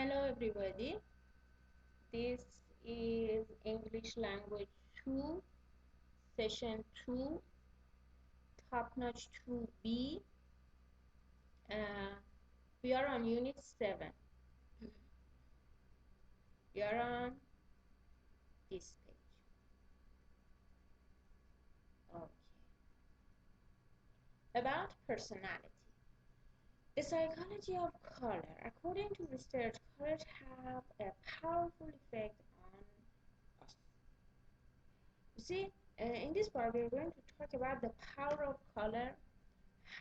Hello everybody, this is English Language 2, Session 2, Top Notch 2B. Uh, we are on Unit 7. We are on this page. Okay. About personality. The psychology of color. According to research, colors have a powerful effect on us. You see, in this part, we are going to talk about the power of color,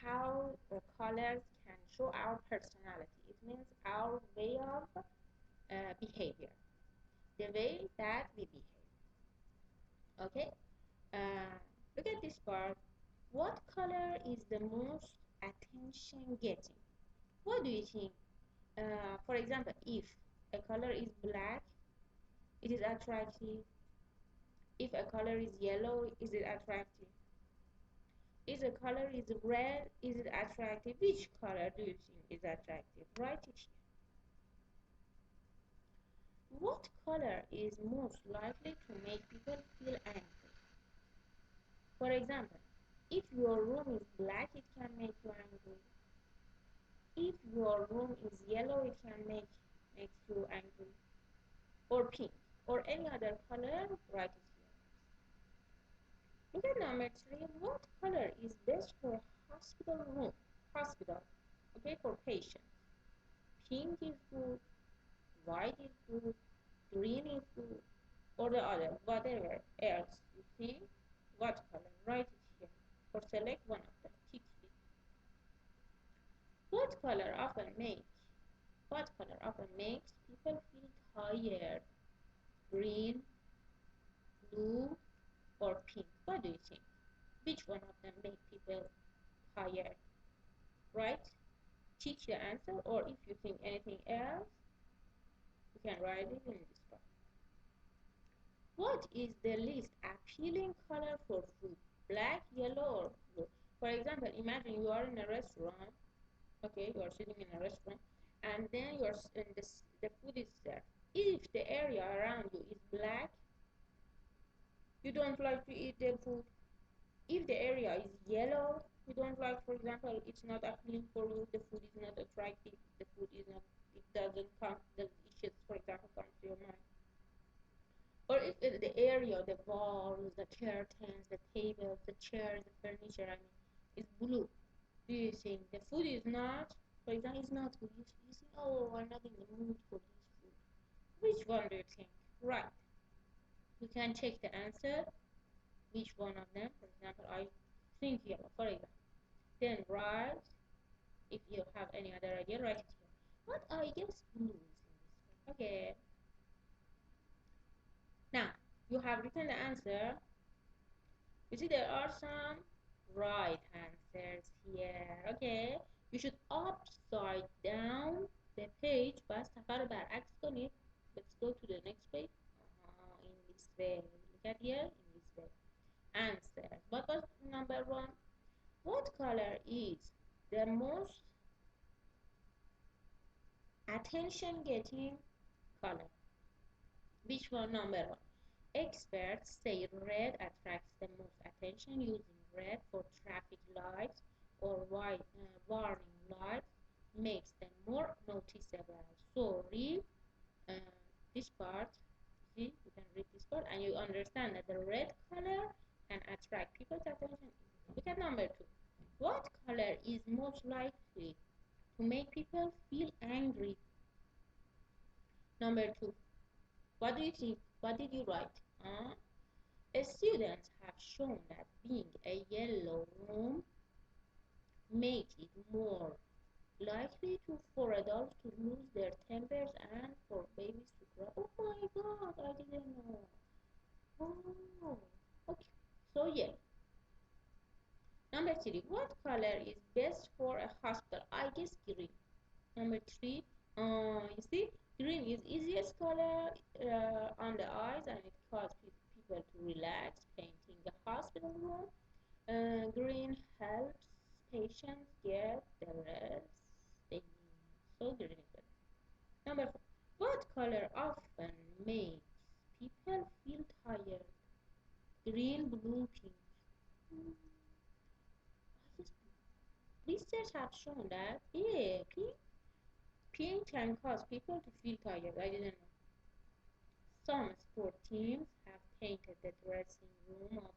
how the colors can show our personality. It means our way of behavior, the way that we behave. Okay? Uh, Look at this part. What color is the most attention getting? What do you think? For example, if a color is black, it is attractive. If a color is yellow, is it attractive? If a color is red, is it attractive? Which color do you think is attractive? Write it here. What color is most likely to make people feel angry? For example, if your room is black, it can make you angry. If your room is yellow, it can make you angry. Or pink, or any other color, write it here. Look at number 3. What color is best for hospital room? Hospital, okay, for patients. Pink is good, white is good, green is good, or the other, whatever else you think. What color? Write it here. Or select one of them. Tick it. What color often makes people feel tired? Green, blue, or pink? What do you think? Which one of them make people tired? Right? Tick the answer, or if you think anything else, you can write it in this box. What is the least appealing color for food? Black, yellow, or blue? For example, imagine you are in a restaurant. Okay, you are sitting in a restaurant, and then the food is there. If the area around you is black, you don't like to eat the food. If the area is yellow, you don't like, for example, it's not appealing for you, the food is not attractive, the food is not, it doesn't come, the dishes, for example, come to your mind. Or if the area, the walls, the curtains, the tables, the chairs, the furniture, is blue, do you think the food is not, for example, is not good? You think, oh, I'm not in the mood for this food. Which one do you think? Right. You can check the answer. Which one of them? For example, I think yellow, for example. Then write, if you have any other idea, write it here. But I guess blue is in this one. Okay. Now, you have written the answer. You see there are some right answers here. Okay. You should upside down the page. بس سفر برعکس کنید. Let's go to the next page. In this way. Look at here. In this way. Answers. What was number 1? What color is the most attention getting color? Which one? Number 1. Experts say red attracts the most attention. Using red for traffic lights or white warning lights makes them more noticeable. So read this part. See, you can read this part and you understand that the red color can attract people's attention. Look at number 2. What color is most likely to make people feel angry? Number 2. What do you think? What did you write? Students have shown that being a yellow room makes it more likely for adults to lose their tempers and for babies to cry. Oh my god, I didn't know. Oh, okay. So yellow. Number 3. What color is best for a hospital? I guess green. Number 3. You see, green is easiest color on the eyes and it causes people to relax. Painting the hospital room. Green helps patients get the rest they need. So green is better. Number 4. color often makes people feel tired? Green, blue, pink. Hmm, I guess research have shown that, yeah, pink can cause people to feel tired. I didn't know. Some sport teams have painted the dressing room of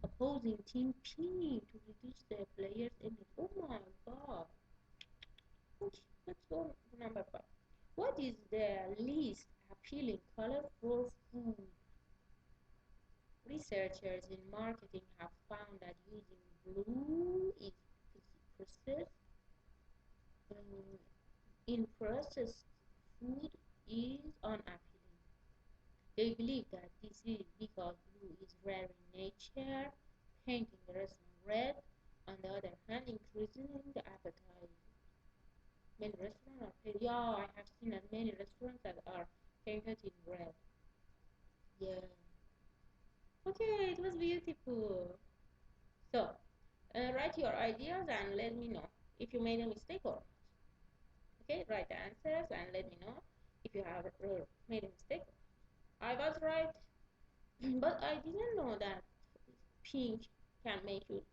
opposing team pink to reduce their players' image. Oh my god. Okay, let's go to number 5. What is the least appealing color for food? Researchers in marketing have found that using blue processed, um, in processed food is unappealing. They believe that this is because blue is rare in nature, painting the restaurant red, on the other hand, increasing the appetite. Many restaurants are painted. Yeah, I have seen at many restaurants that are painted in red. Yeah. Okay, it was beautiful. So, write your ideas and let me know if you made a mistake or not. Okay, write the answers and let me know if you have made a mistake. I was right, but I didn't know that pink can make you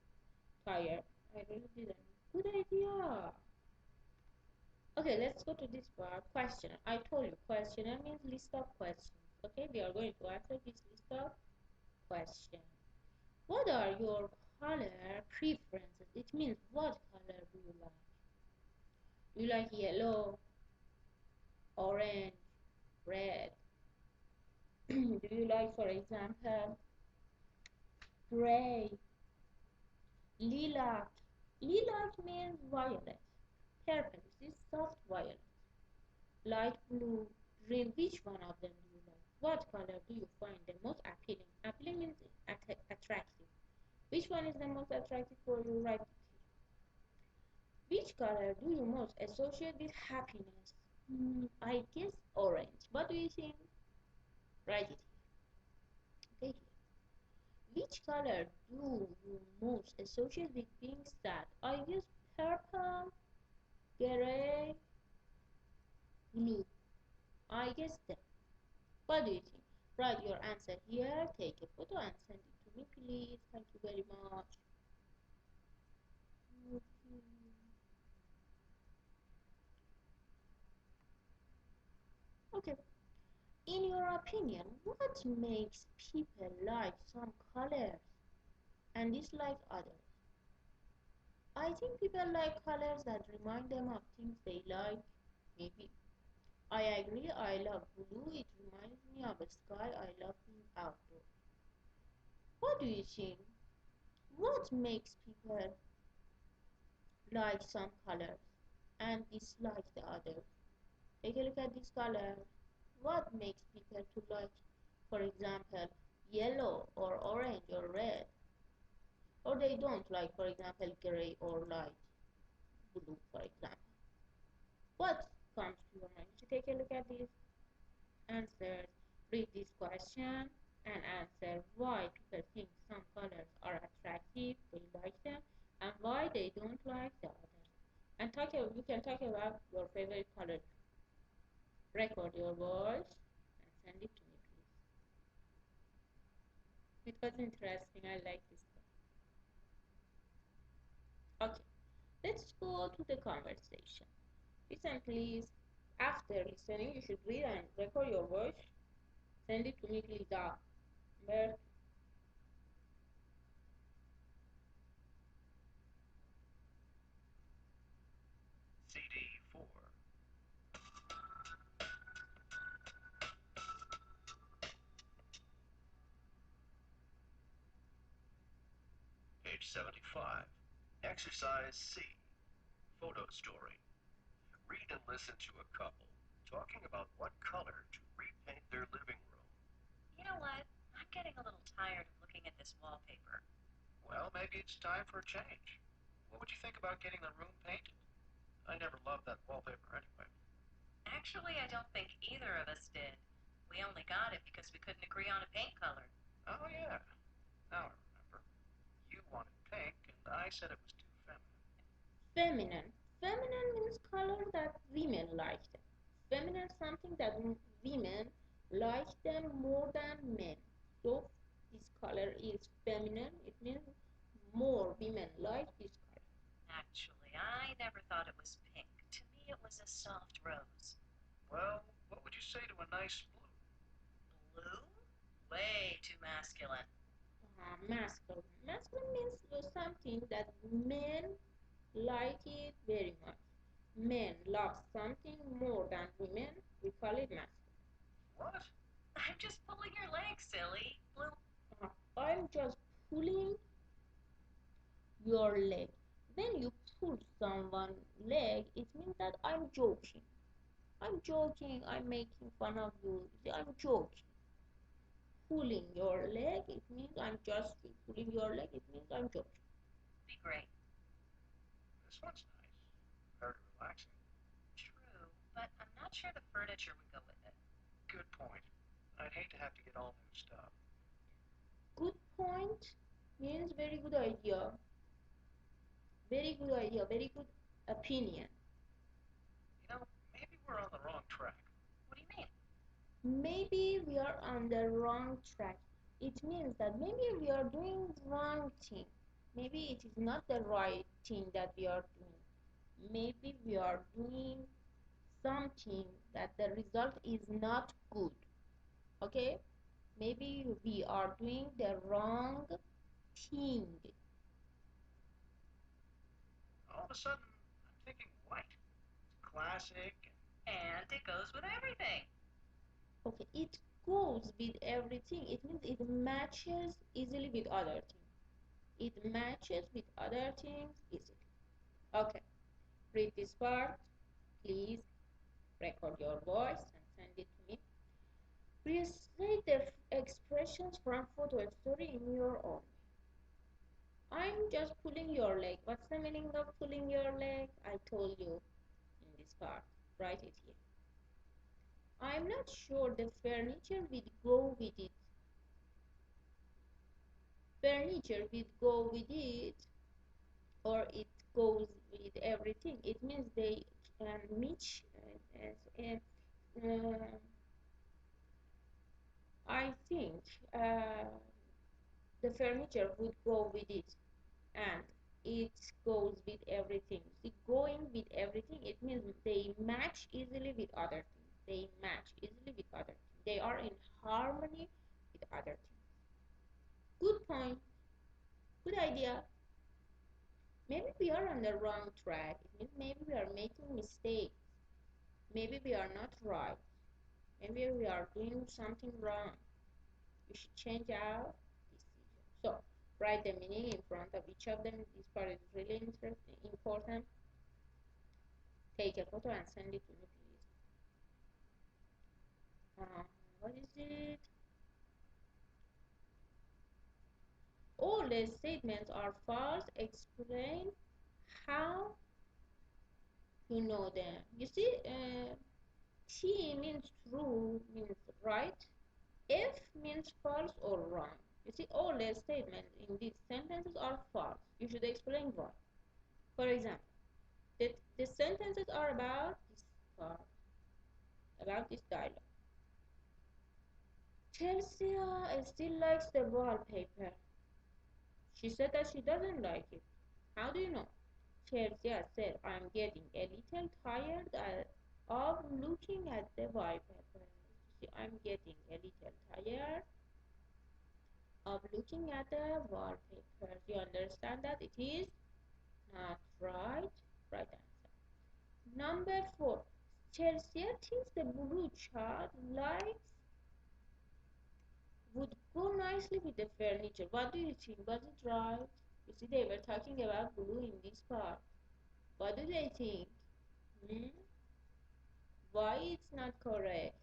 tired. I really didn't. Good idea. Okay, let's go to this part. Questioner. I told you, questionnaire means list of questions. Okay, we are going to answer this list of questions. What are your color preferences? It means what color do you like? Do you like yellow, orange, red? Do you like, for example, gray, lilac? Lilac means violet. Purple is soft violet. Light blue, green. Which one of them do you like? What color do you find the most appealing? Appealing means attractive. Which one is the most attractive for you? Write it here. Which color do you most associate with happiness? I guess orange. What do you think? Write it here. Okay, here. Which color do you most associate with being sad? I guess purple, gray, blue. I guess that. What do you think? Write your answer here, take a photo and send it to me, please. Thank you very much. Okay. In your opinion, what makes people like some colors and dislike others? I think people like colors that remind them of things they like. Maybe. I agree, I love blue. It reminds me of a sky. I love being outdoors. What do you think? What makes people like some colors and dislike the others? Take a look at this color. What makes people to like, for example, yellow or orange or red? Or they don't like, for example, gray or light blue, for example. What comes to your mind? So take a look at these answers. Read this question and answer why people think some colors are attractive, they like them, and why they don't like the others. And you can talk about your favorite color. Record your voice and send it to me, please. It was interesting. I like this one. Okay, let's go to the conversation. Listen, please. After listening, you should read and record your voice. Send it to me, please. Number CD4. Page 75. Exercise C. Photo story. Read and listen to a couple talking about what color to repaint their living room. You know what? I'm getting a little tired of looking at this wallpaper. Well, maybe it's time for a change. What would you think about getting the room painted? I never loved that wallpaper anyway. Actually, I don't think either of us did. We only got it because we couldn't agree on a paint color. Oh, yeah. Now I remember. You wanted pink, and I said it was too feminine. feminine. Feminine means color that women like them. Feminine something that women like them more than men. So this color is feminine. It means more women like this color. Actually, I never thought it was pink. To me, it was a soft rose. Well, what would you say to a nice blue? Blue? Way too masculine. Masculine. Masculine means something that men like it very much. Men love something more than women. We call it masculine. What? I'm just pulling your leg, silly. Blue. I'm just pulling your leg. When you pull someone's leg, it means that I'm joking. I'm joking. I'm making fun of you. I'm joking. Pulling your leg, it means I'm just pulling your leg. It means I'm joking. Be great. This one's nice. Very relaxing. True, but I'm not sure the furniture would go with it. Good point. I'd hate to have to get all new stuff. Good point means very good idea. Very good idea. Very good opinion. Maybe we're on the wrong track. What do you mean? Maybe we are on the wrong track. It means that maybe we are doing wrong thing. Maybe it is not the right thing that we are doing. Maybe we are doing something that the result is not good. Okay? Maybe we are doing the wrong thing. All of a sudden, I'm thinking white. It's classic. And it goes with everything. Okay, it goes with everything. It means it matches easily with other things. It matches with other things easily. Okay, read this part. Please record your voice and send it to me. Recite the expressions from photo story in your own. I'm just pulling your leg. What's the meaning of pulling your leg? I told you in this part. Write it here. I'm not sure the furniture will go with it. Furniture will go with it, or it goes with everything. It means they can match. Uh, I think the furniture would go with it, and it goes with everything. See, going with everything, it means they match easily with other things. They match easily with other things. They are in harmony with other things. Good point. Good idea. Maybe we are on the wrong track. It means maybe we are making mistakes. Maybe we are not right. Maybe we are doing something wrong. We should change our decision. So, write the meaning in front of each of them. This part is really interesting, important. Take a photo and send it to me, please. What is it? All the statements are false. Explain how to know them. You see, T means true, means right. F means false or wrong. You see, all the statements in these sentences are false. You should explain why. For example, the sentences are about this part, about this dialogue. Chelsea still likes the wallpaper. She said that she doesn't like it. How do you know? Chelsea said, I'm getting a little tired of looking at the wallpaper. See, I'm getting a little tired of looking at the wallpaper. You understand that it is not right. Right answer. Number 4. Chelsea thinks the blue chart likes would go nicely with the furniture. What do you think? Was it right? You see, they were talking about blue in this part. What do they think? Hmm? Why it's not correct?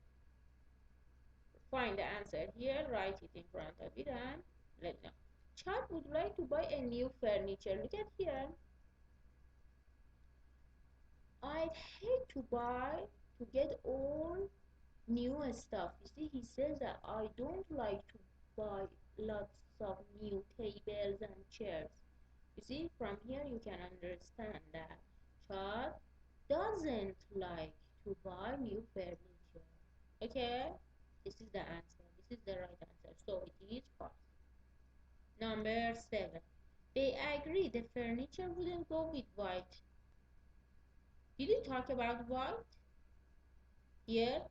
Find the answer here, write it in front of it, and let know. Chad would like to buy a new furniture. Look at here. I'd hate to get all new stuff. You see, he says that I don't like to buy lots of new tables and chairs. You see, from here you can understand that Chad doesn't like to buy new furniture. Okay, this is the answer. This is the right answer. So it is false. Number 7. They agree the furniture wouldn't go with white. Did you talk about white here?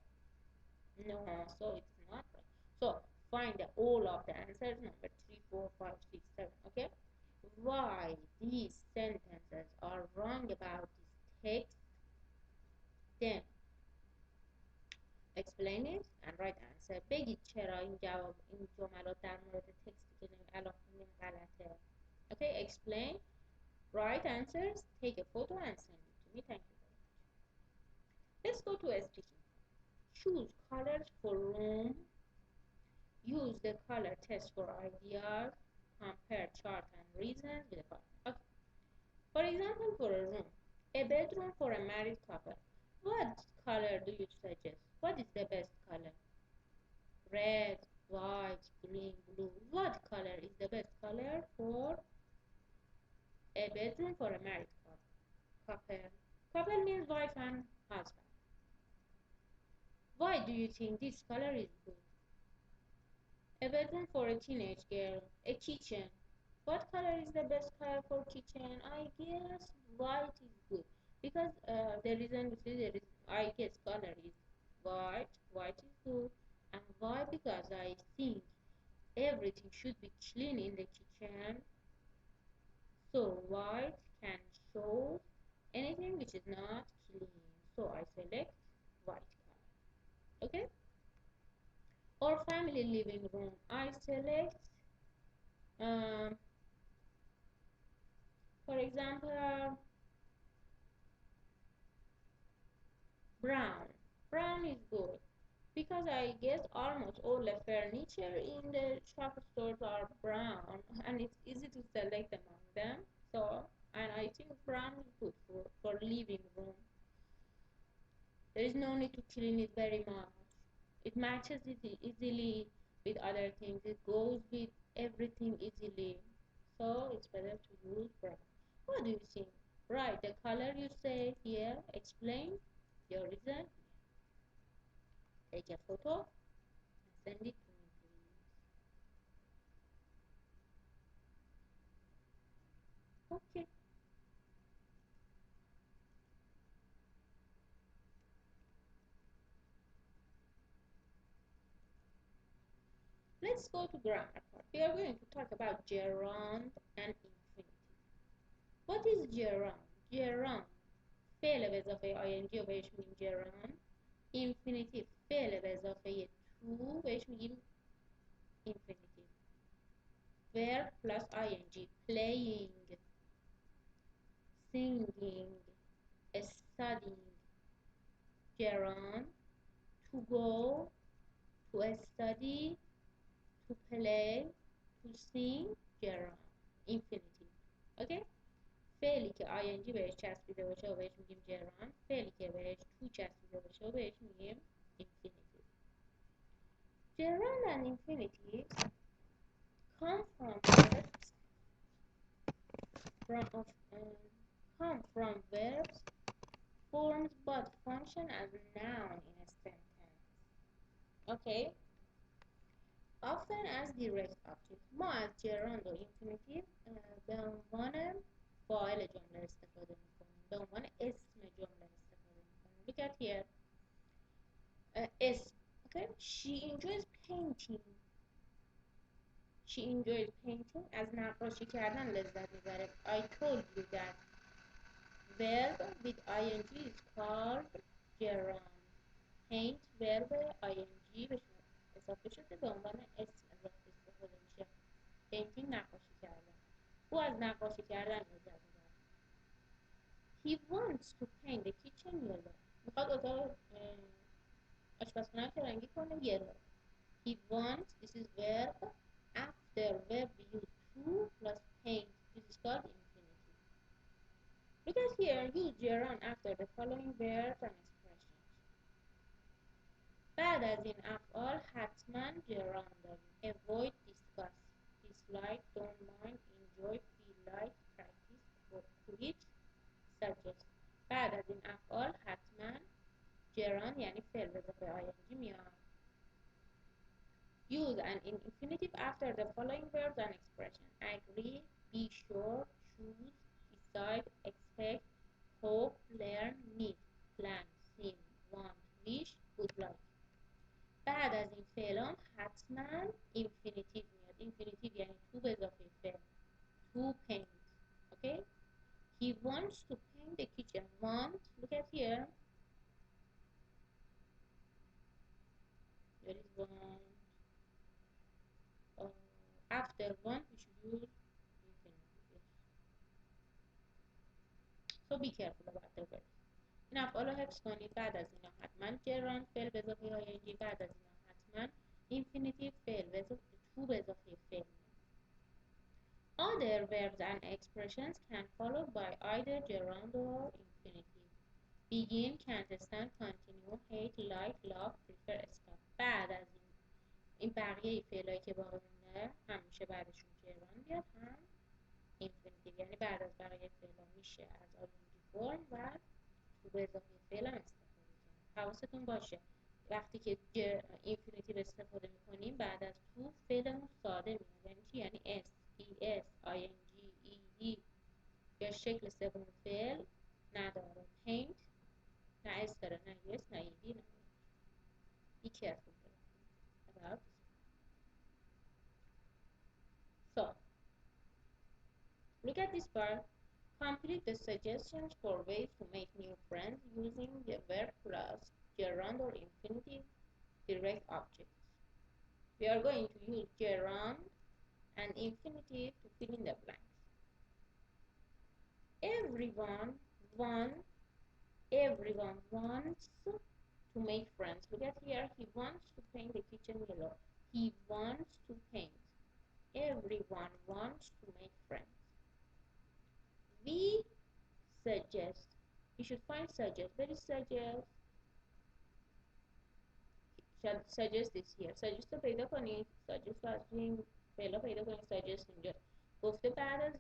No, so it's not right. So find all of the answers, number 3, 4, 5, 6, 7. Okay? Why these sentences are wrong about this text, then explain it and write answer. بگید چرا این جملات در مورد تکستی که الان خوندیم غلطه. Okay, explain, write answers, take a photo and send it to me. Thank you very much. Let's go to speaking. Choose colors for room. Use the color test for ideas. Compare chart and reasons with the color. Okay. For example, for a room, a bedroom for a married couple. What color do you suggest? What is the best color? Red, white, green, blue. What color is the best color for a bedroom for a married couple? Couple means wife and husband. Why do you think this color is good? A bedroom for a teenage girl. A kitchen. What color is the best color for kitchen? I guess white is good. Because the reason I guess color is white. White is good. And why? Because I think everything should be clean in the kitchen. So white can show anything which is not clean. So I select white color. Okay? Or family living room. I select um, for example brown. Brown is good because I guess almost all the furniture in the shop stores are brown and it's easy to select among them. So, and I think brown is good for living room. There is no need to clean it very much. It matches it easily with other things. It goes with everything easily. So it's better to use brown. What do you think? Right, the color you say here, explain your reason. Take a photo and send it to me, please. Okay. Let's go to grammar part. We are going to talk about gerund and infinitive. What is gerund? Gerund فعل به اضافه ing رو بهش میگیم gerund. infinitive فعل به اضافه to بهش میگیم infinitive. verb plus ing. playing, singing, studying. gerund to go, to study, to play, to sing. gerund infinitive. Okay. فعلی که ing بهش چسبیده باشه و بهش میگیم gerund. فعلی که بهش to چسبیده باشه و بهش میگیم infinitive. gerund and infinitive come from verbs come from verbs forms but function as a noun in a sentence. Okay. often as direct object. ما از gerund و infinitive به عنوان فاعل جمله استفاده میکنیم. به عنوان اسم جمله استفاده میکنیم. Look at here. اسم. Okay. She enjoys painting. She enjoys painting. از نقاشی کردن لذت میبره. I told you that verb with ing is called gerund. paint verb ing بهش اضافه شده به عنوان اسم استفاده میشه. painting نقاشی کردن. او از نقاشی کردن لذت میبره. He wants to paint the kitchen yellow. میخواد اتاق آشپزخونه رو رنگی کنه yellow. He wants, this is verb. After verb we use to plus paint. This is called infinitive. Look at here, use gerund after the following verbs and expressions. بعد از این افعال حتما gerund داریم. avoid, discuss, dislike, don't mind, enjoy, feel like, practice, quit, suggest. بعد از این افعال حتما gerund یعنی فعل به اضافه ing میاد. Use an infinitive after the following verbs and expressions: agree, be sure, choose, decide, expect, hope, learn, need, plan, seem, want, wish, would like. بعد از این فعلان حتما infinitive میاد. infinitive یعنی to به اضافه فعل. to paint. Okay? He wants to paint the kitchen. Want, look at here. There is want. After want, we should use infinitive. Yes. So be careful about the words. این افعال رو حفظ کنید. بعد از اینا حتما gerund فعل به اضافه ing. بعد از اینا حتما infinitive فعل به اضافه to به اضافه فعل. Other verbs and expressions can follow by either gerund or infinitive. Begin, can't stand, continue, hate, like, love, prefer, stop. بعد از این بقیه فعلایی که باقی مونده همیشه بعدشون gerund بیاد هم infinitive. یعنی بعد از بقیه فعلا میشه از ing فرم و to به اضافه فعل هم استفاده کنیم. حواستون باشه وقتی که infinitive استفاده میکنیم بعد از to فعلمون ساده میاد. یعنی چی؟ یعنی s, es, ing, ed یا شکل سوم فعل نداره. paint نه اس داره نه yes نه ed نه. Be careful about this. So look at this part. Complete the suggestions for ways to make new friends using the verb plus gerund or infinitive direct objects. We are going to use gerund and infinitive to fill in the blanks. Everyone wants to make friends. Look at here. He wants to paint the kitchen yellow. He wants to paint. Everyone wants to make friends. We suggest. You should find suggest. Where is suggest? suggest is here. suggest رو پیدا کنید. suggest رو از توی این فعلا پیدا کنید. suggest اینجا گفته بعد از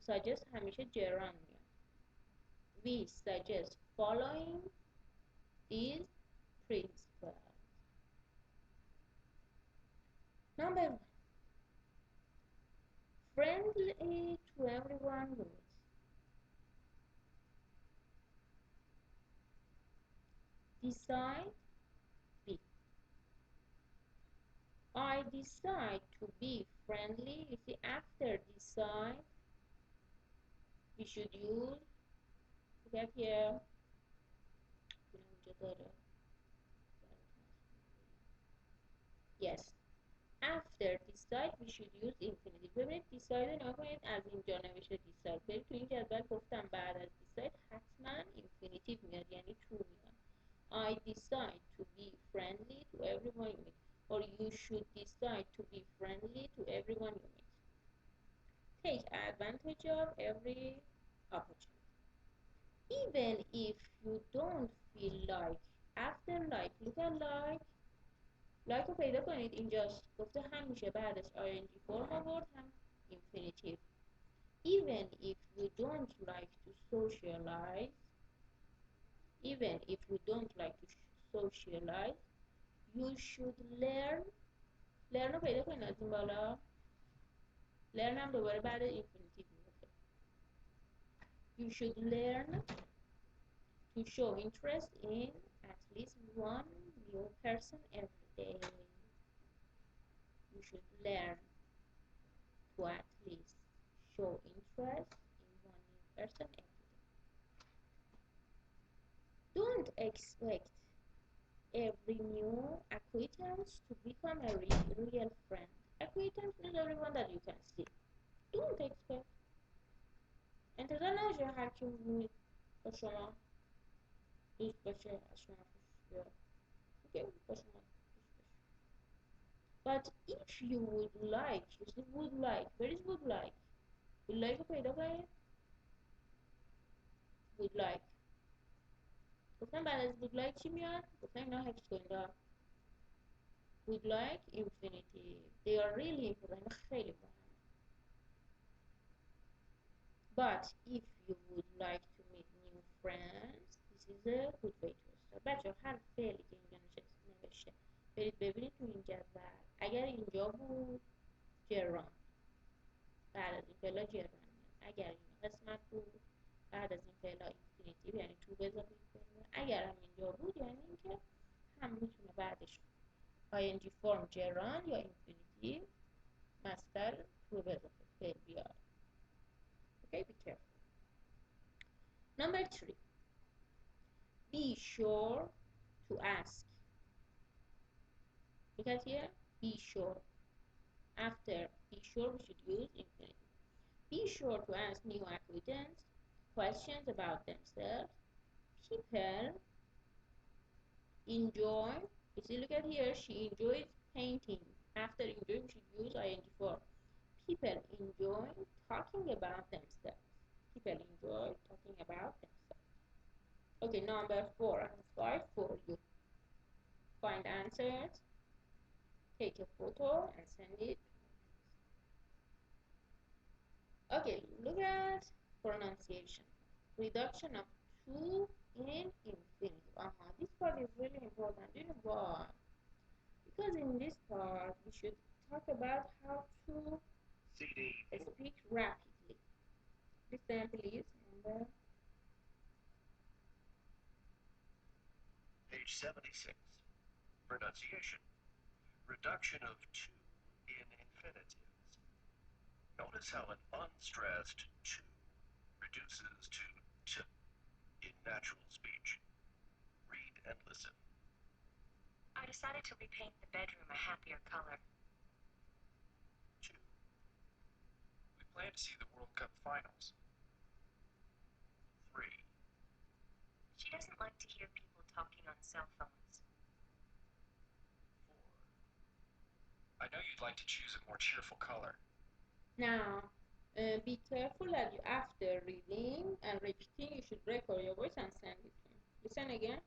suggest همیشه gerund میاد. We suggest following these principles. Number 1. Friendly to everyone you meet. Decide, be. I decide to be friendly. You see, after decide, we should use, look at here. Yes. After decide we should use infinitive. ببینید decide رو نگاه کنید از اینجا نوشته decide. برید تو این جدول گفتم بعد از decide حتما infinitive میاد یعنی to میاد. I decide to be friendly to everyone you meet. Or you should decide to be friendly to everyone you meet. Take advantage of every opportunity. Even if you don't feel like. After like, look at like رو پیدا کنید اینجاست گفته هم میشه بعدش ing فرم آورد هم infinitive. Even if you don't like to socialize, even if you don't like to socialize, you should learn رو پیدا کنید از این بالا. learn هم دوباره بعد infinitive میفته. You should learn to show interest in at least one new person every day. You should learn to at least show interest in one new person every day. Don't expect every new acquaintance to become a real friend. Acquaintance is everyone that you can see. Don't expect. انتظار نداشته هر کی میبینید با شما دوست باشه از شما خوشش بیاد. اوکی با شما دوست باشه. But if you would like, you see would like. Where is would like? would like رو پیدا کنید. would like. گفتم بعد از would like چی میاد؟ گفتم اینا حفظ کنید. would like infinitive. They are really important. خیلی مهم. But if you would like to meet new friends, this is a good way to start. بچه حرف فعلی که اینجا نوشته برید ببینید تو این جدول. اگر اینجا بود جران، بعد از این فعلا جران میاد. اگر این قسمت بود بعد از این فعلا اینفینیتیو یعنی تو به اضافه اینفینیتیو. اگر هم اینجا بود یعنی اینکه هم میتونه بعدش ing فرم جران یا اینفینیتیو مصدر تو به اضافه فعل بیاد. Okay, be careful. Number 3. Be sure to ask. Look at here. Be sure. After be sure, we should use infinitive. Be sure to ask new acquaintance questions about themselves. People enjoy. You see, look at here. She enjoys painting. After enjoy, we should use ing form. People enjoy talking about themselves. People enjoy talking about themselves. Okay, number 4 and 5 for you. Find answers, take a photo and send it. Okay, look at pronunciation. Reduction of to in infinitive. This part is really important. Do you know why? Because in this part we should talk about how to CD speak rapidly. Listen please. Number page 76. Pronunciation. Reduction of to in infinitives. Notice how an unstressed to reduces to t in natural speech. Read and listen. I decided to repaint the bedroom a happier color. 2, We plan to see the World Cup finals. 3, She doesn't like to hear people talking on cell phones. 4, I know you'd like to choose a more cheerful color. now. Be careful that you, after reading and repeating, you should record your voice and send it to me. Listen again.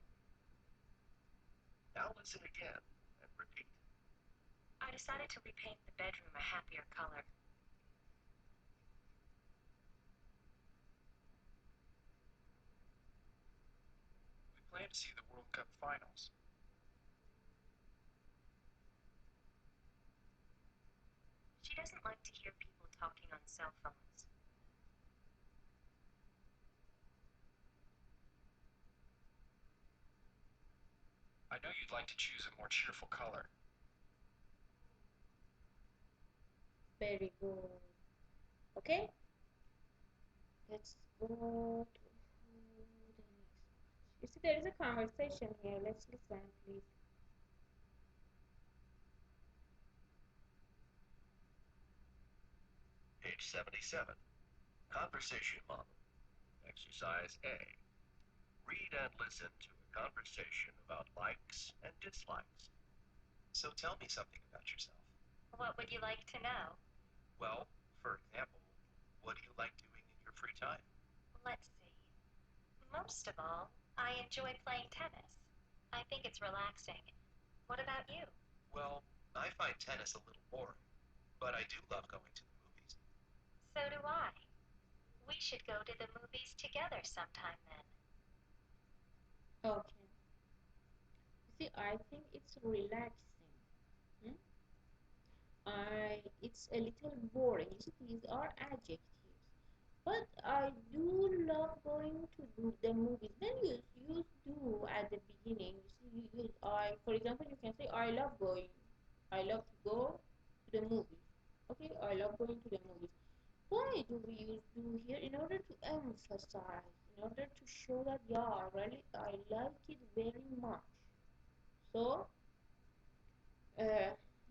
Now listen again and repeat. I decided to repaint the bedroom a happier color. We plan to see the World Cup finals. She doesn't like to hear people talking on cell phones. I know you'd like to choose a more cheerful color. Very good. Okay. Let's go to the next. You see, there is a conversation here. Let's listen, please. Page 77. Conversation model. Exercise A. Read and listen to a conversation about likes and dislikes. So tell me something about yourself. What would you like to know? Well, for example, what do you like doing in your free time? Let's see. Most of all, I enjoy playing tennis. I think it's relaxing. What about you? Well, I find tennis a little boring, but I do love going to the movies. So do I. We should go to the movies together sometime then. Okay. You see, I think it's relaxing. Hmm? It's a little boring. You see, these are adjectives. But I do love going to the movies. Then you do at the beginning. You see, you use I. For example, you can say I love going. I love to go to the movies. Okay, I love going to the movies. Why do we use do here? In order to emphasize, in order to show that yeah, really I like it very much. So uh,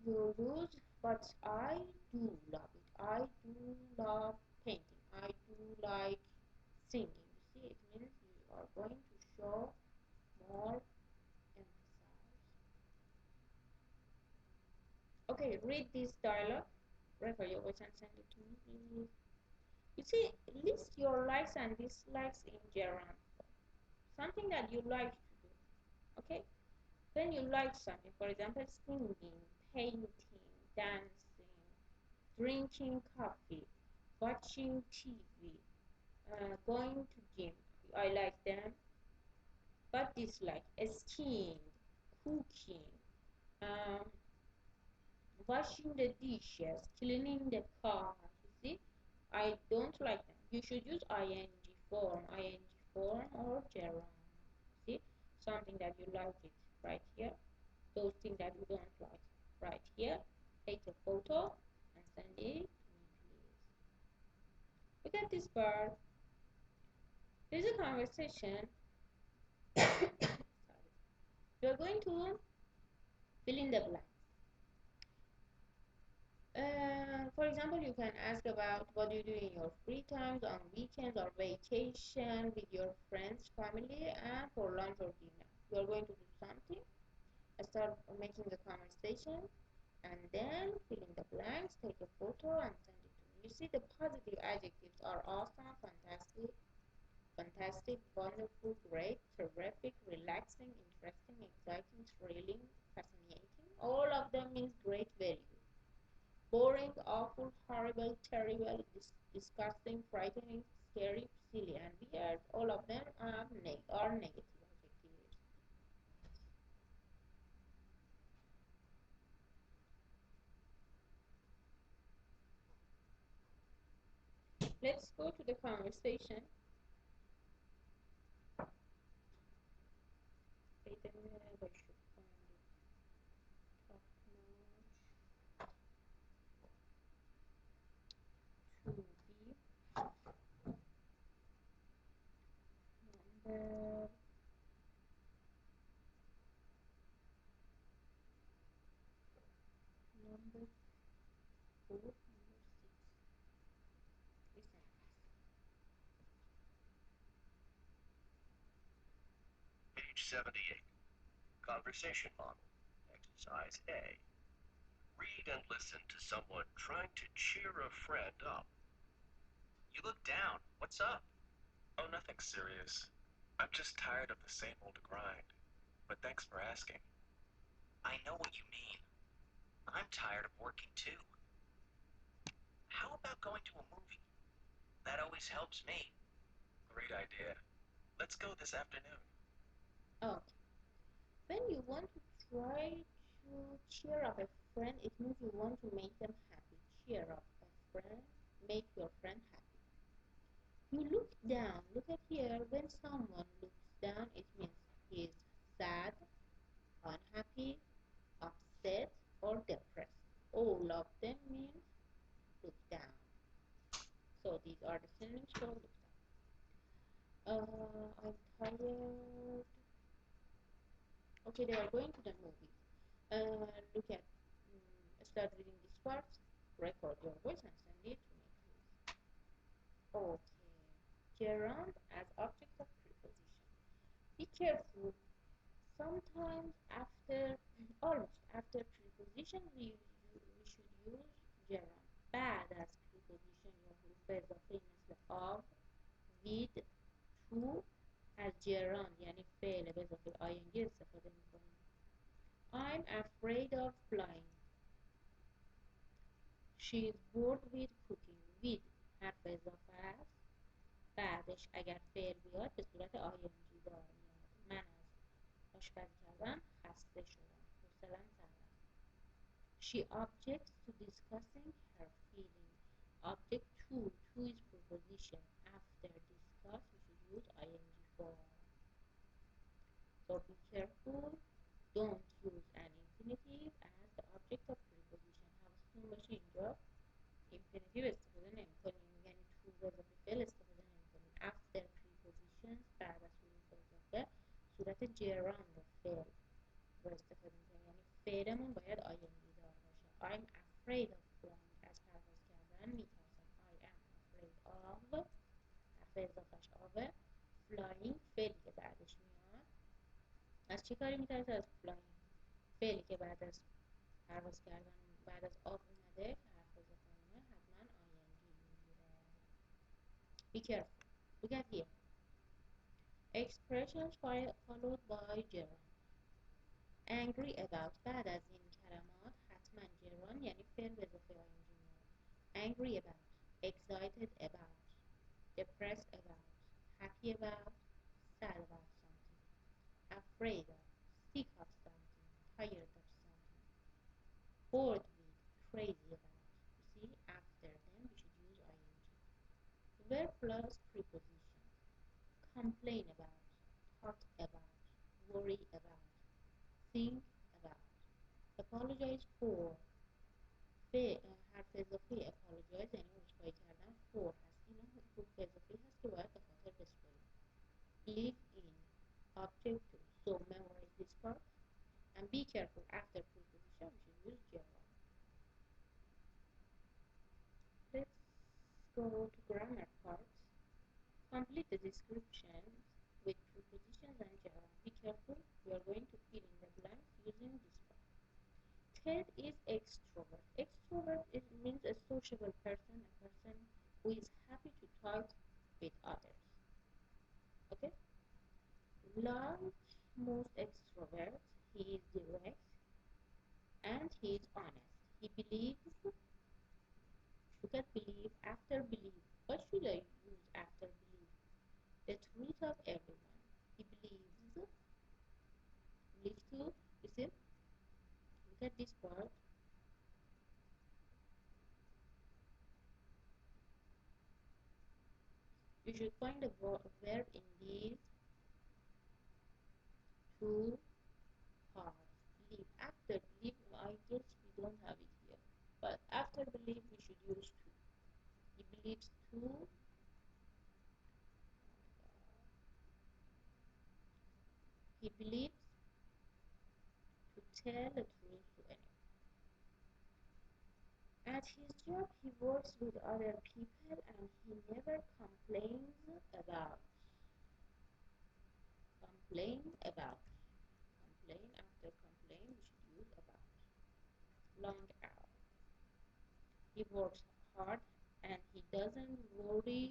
you use, but I do love it. I do love painting. I do like singing. You see, it means you are going to show more emphasis. Okay, read this dialogue. Record your voice and send it to me, please. You see, list your likes and dislikes in gerund. Something that you like to do. Okay? Then you like something. For example, singing, painting, dancing, drinking coffee, watching TV, going to gym. I like them. but dislike: skiing, cooking, um, washing the dishes, cleaning the car. You see, I don't like them. You should use ing form or gerund. See, something that you like it right here. Those things that you don't like right here. Take a photo and send it to me, please. Look at this bird. There's a conversation. Sorry. You're going to fill in the blank. For example, you can ask about what you do in your free times, on weekends or vacation, with your friends, family, and for lunch or dinner. You are going to do something, start making the conversation, and then fill in the blanks, take a photo, and send it to me. You see, the positive adjectives are awesome, fantastic, fantastic, wonderful, great, terrific, relaxing, interesting, exciting, thrilling, fascinating. All of them means great value. Boring, awful, horrible, terrible, disgusting, frightening, scary, silly, and weird. All of them are negative adjectives. Let's go to the conversation. Wait a minute, I should find it. Top notch to be number number 4, number 6. Listen. Page 78. Conversation model. Exercise A. Read and listen to someone trying to cheer a friend up. You look down. What's up? Oh, nothing serious. I'm just tired of the same old grind. But thanks for asking. I know what you mean. I'm tired of working too. How about going to a movie? That always helps me. Great idea. Let's go this afternoon. Okay. When you want to try to cheer up a friend, it means you want to make them happy. Cheer up a friend, make your friend happy. You look down. Look at here. When someone looks down, it means he is sad, unhappy, upset, or depressed. All of them means look down. So these are the synonyms for look down. I'm tired. Okay, they are going to the movie. Look at, start reading these parts. Record your voice and send it to me, please. Okay. Gerund as object of preposition. Be careful. Sometimes almost after preposition, we should use gerund. بعد از preposition یا حروف اضافه مثل of, with, to از gerund یعنی فعل به اضافه ing استفاده میکنیم. I'm afraid of flying. She is bored with cooking. With حرف اضافه است. بعدش اگر فعل بیاد به صورت ing دار میاد. من از آشپزی کردن خسته شدم. حوصله‌ام سر رفت. She objects to discussing her feeling. Object to is preposition. After discuss, we should use ing form. So be careful. Don't use an infinitive as the object of preposition. حواستون باشه اینجا infinitive استفاده نمی‌کنیم، یعنی to به اضافه فعل استفاده نمی‌کنیم. After prepositions بعد از حروف اضافه صورت gerund فعل رو استفاده می‌کنیم، یعنی فعلمون باید ing دار باشه. I'm afraid of flying. از پرواز کردن میترسم. I am afraid of حرف اضافهش آوه. flying فعلی که بعدش میاد. از چه کاری میترسه؟ از flying. فعلی که بعد از پرواز کردن بعد از آب اومده که حرف اضافه حتما ing میگیره. Be careful. Look at here. Expressions followed by gerund. Angry about بعد از این کلمات حتما gerund یعنی فعل به اضافه ing میاد. Angry about, excited about, depressed about, happy about, sad about something. afraid of, sick of something, tired of something, bored with, crazy about. You see, after them we should use ing. Verb plus prepositions. Complain about, talk about, worry about, think about. Apologize for. حرف اضافه apologize یعنی عذرخواهی کردن for هست. اینا حروف اضافه هست که باید به خاطر بسپاریم. Live in object to. So memorize this part and be careful after preposition we should use gerund. Let's go to grammar part. Complete the descriptions with prepositions and gerund. Be careful, we are going to fill in the blanks using this part. Ted is extrovert. Extrovert means a sociable person, a person who is happy to talk with others. Okay? Like most extroverts, he is direct and he is honest. He believes, look at believe, after believe. What should I use after believe? The truth of everyone. He believes too. You see? Look at this part. You should find a verb in these two parts. Believe. After believe, I guess we don't have it here. But after believe, we should use to. He believes to. He believes to tell the truth to anyone. At his job, he works with other people and he never complains about. Complain about. Complain after complain, we should use about. Long hour. He works hard and he doesn't worry.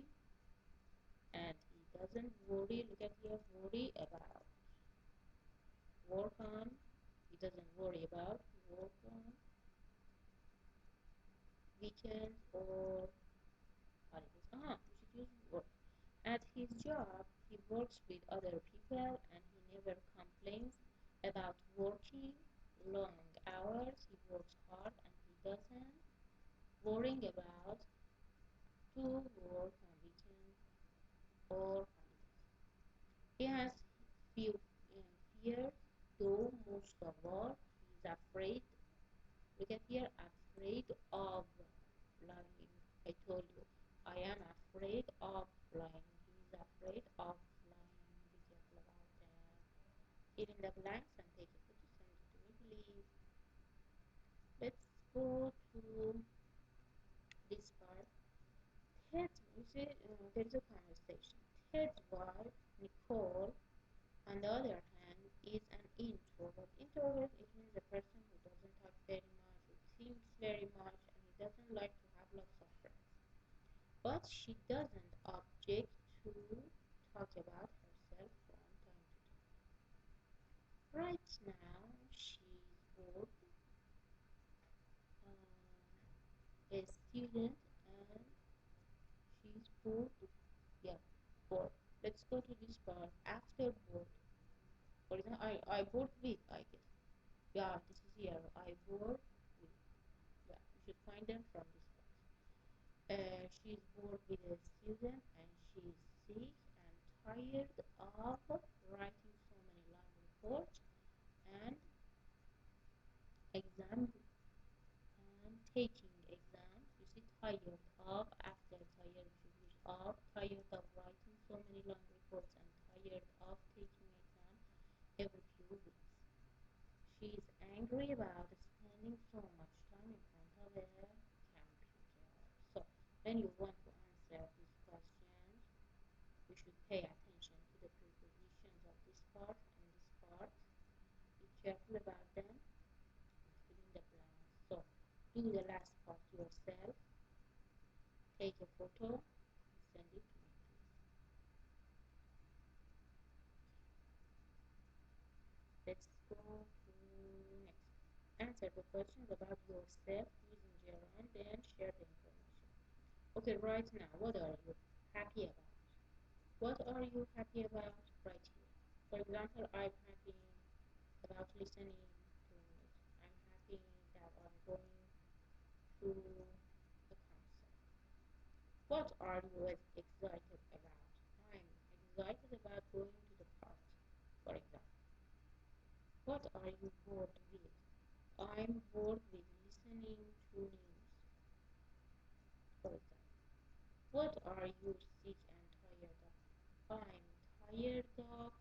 And he doesn't worry. Look at here, worry about. Work on. He doesn't worry about. Work on. Weekends or holidays. We should use work. At his job, he works with other people and he never complains about working long hours. He works hard and he doesn't worrying about to work on weekends or holidays. He has few fear, though most of all, he is afraid. Look at here, afraid of flying. I told you, I am afraid of flying. He is afraid of flying. Be careful about that. Fill in the blanks and take a photo, send it to me, please. Let's go to this part. Ted, you see, there is a conversation. Ted's wife, Nicole, on the other hand, is an introvert. Introvert, it means a person who doesn't talk very much, who thinks very much, and he doesn't like to have lots of friends. But she doesn't object to talk about herself from time to time. Right now, she's bored, a student, and she's bored. Yeah, bored. Let's go to this part. After bored, for example, I bored with, I guess. Yeah, this is here. I bored with. Yeah, you should find them from this part. She's bored with a student and she's sick and tired of writing so many long reports and exam and taking exams. You see, tired of, after tired we should use of, tired of writing so many long reports and tired of taking exams every few weeks. She's angry about spending so much time in front of a computer. So when you want to answer these questions, you should pay attention to the prepositions of this part and this part. Be careful about them and fill in the blanks. So do the last part yourself. Take a photo and send it to me, please. Let's go to next. Answer the questions about yourself using gerund, then share the information. Okay, right now, what are you happy about? What are you happy about right here? For example, I'm happy about listening to music. I'm happy that I'm going to a concert. What are you excited about? I'm excited about going to the park, for example. What are you bored with? I'm bored with listening to news, for example. What are you sick and tired of? I'm tired of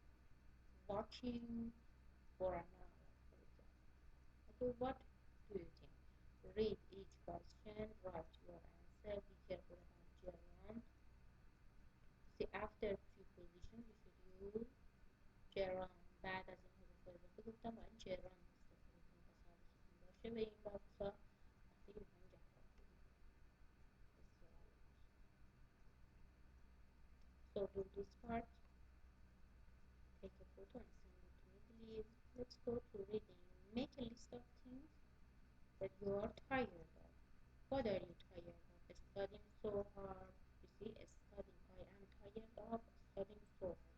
walking for an hour, for example. Okay, what do you think? Read each question, write your answer, be careful about gerund. See, after preposition, we should use gerund. بعد از این حروف اضافه گفتم باید gerund استفاده کنیم پس حواستون باشه به این بحثا وقتی که میخوایم جواب بدیم به سوالات. So do this part. Take a photo and send it to me, please. Let's go to reading. Make a list of things that you are tired of. What are you tired of? Studying so hard. You see, studying. I am tired of studying so hard.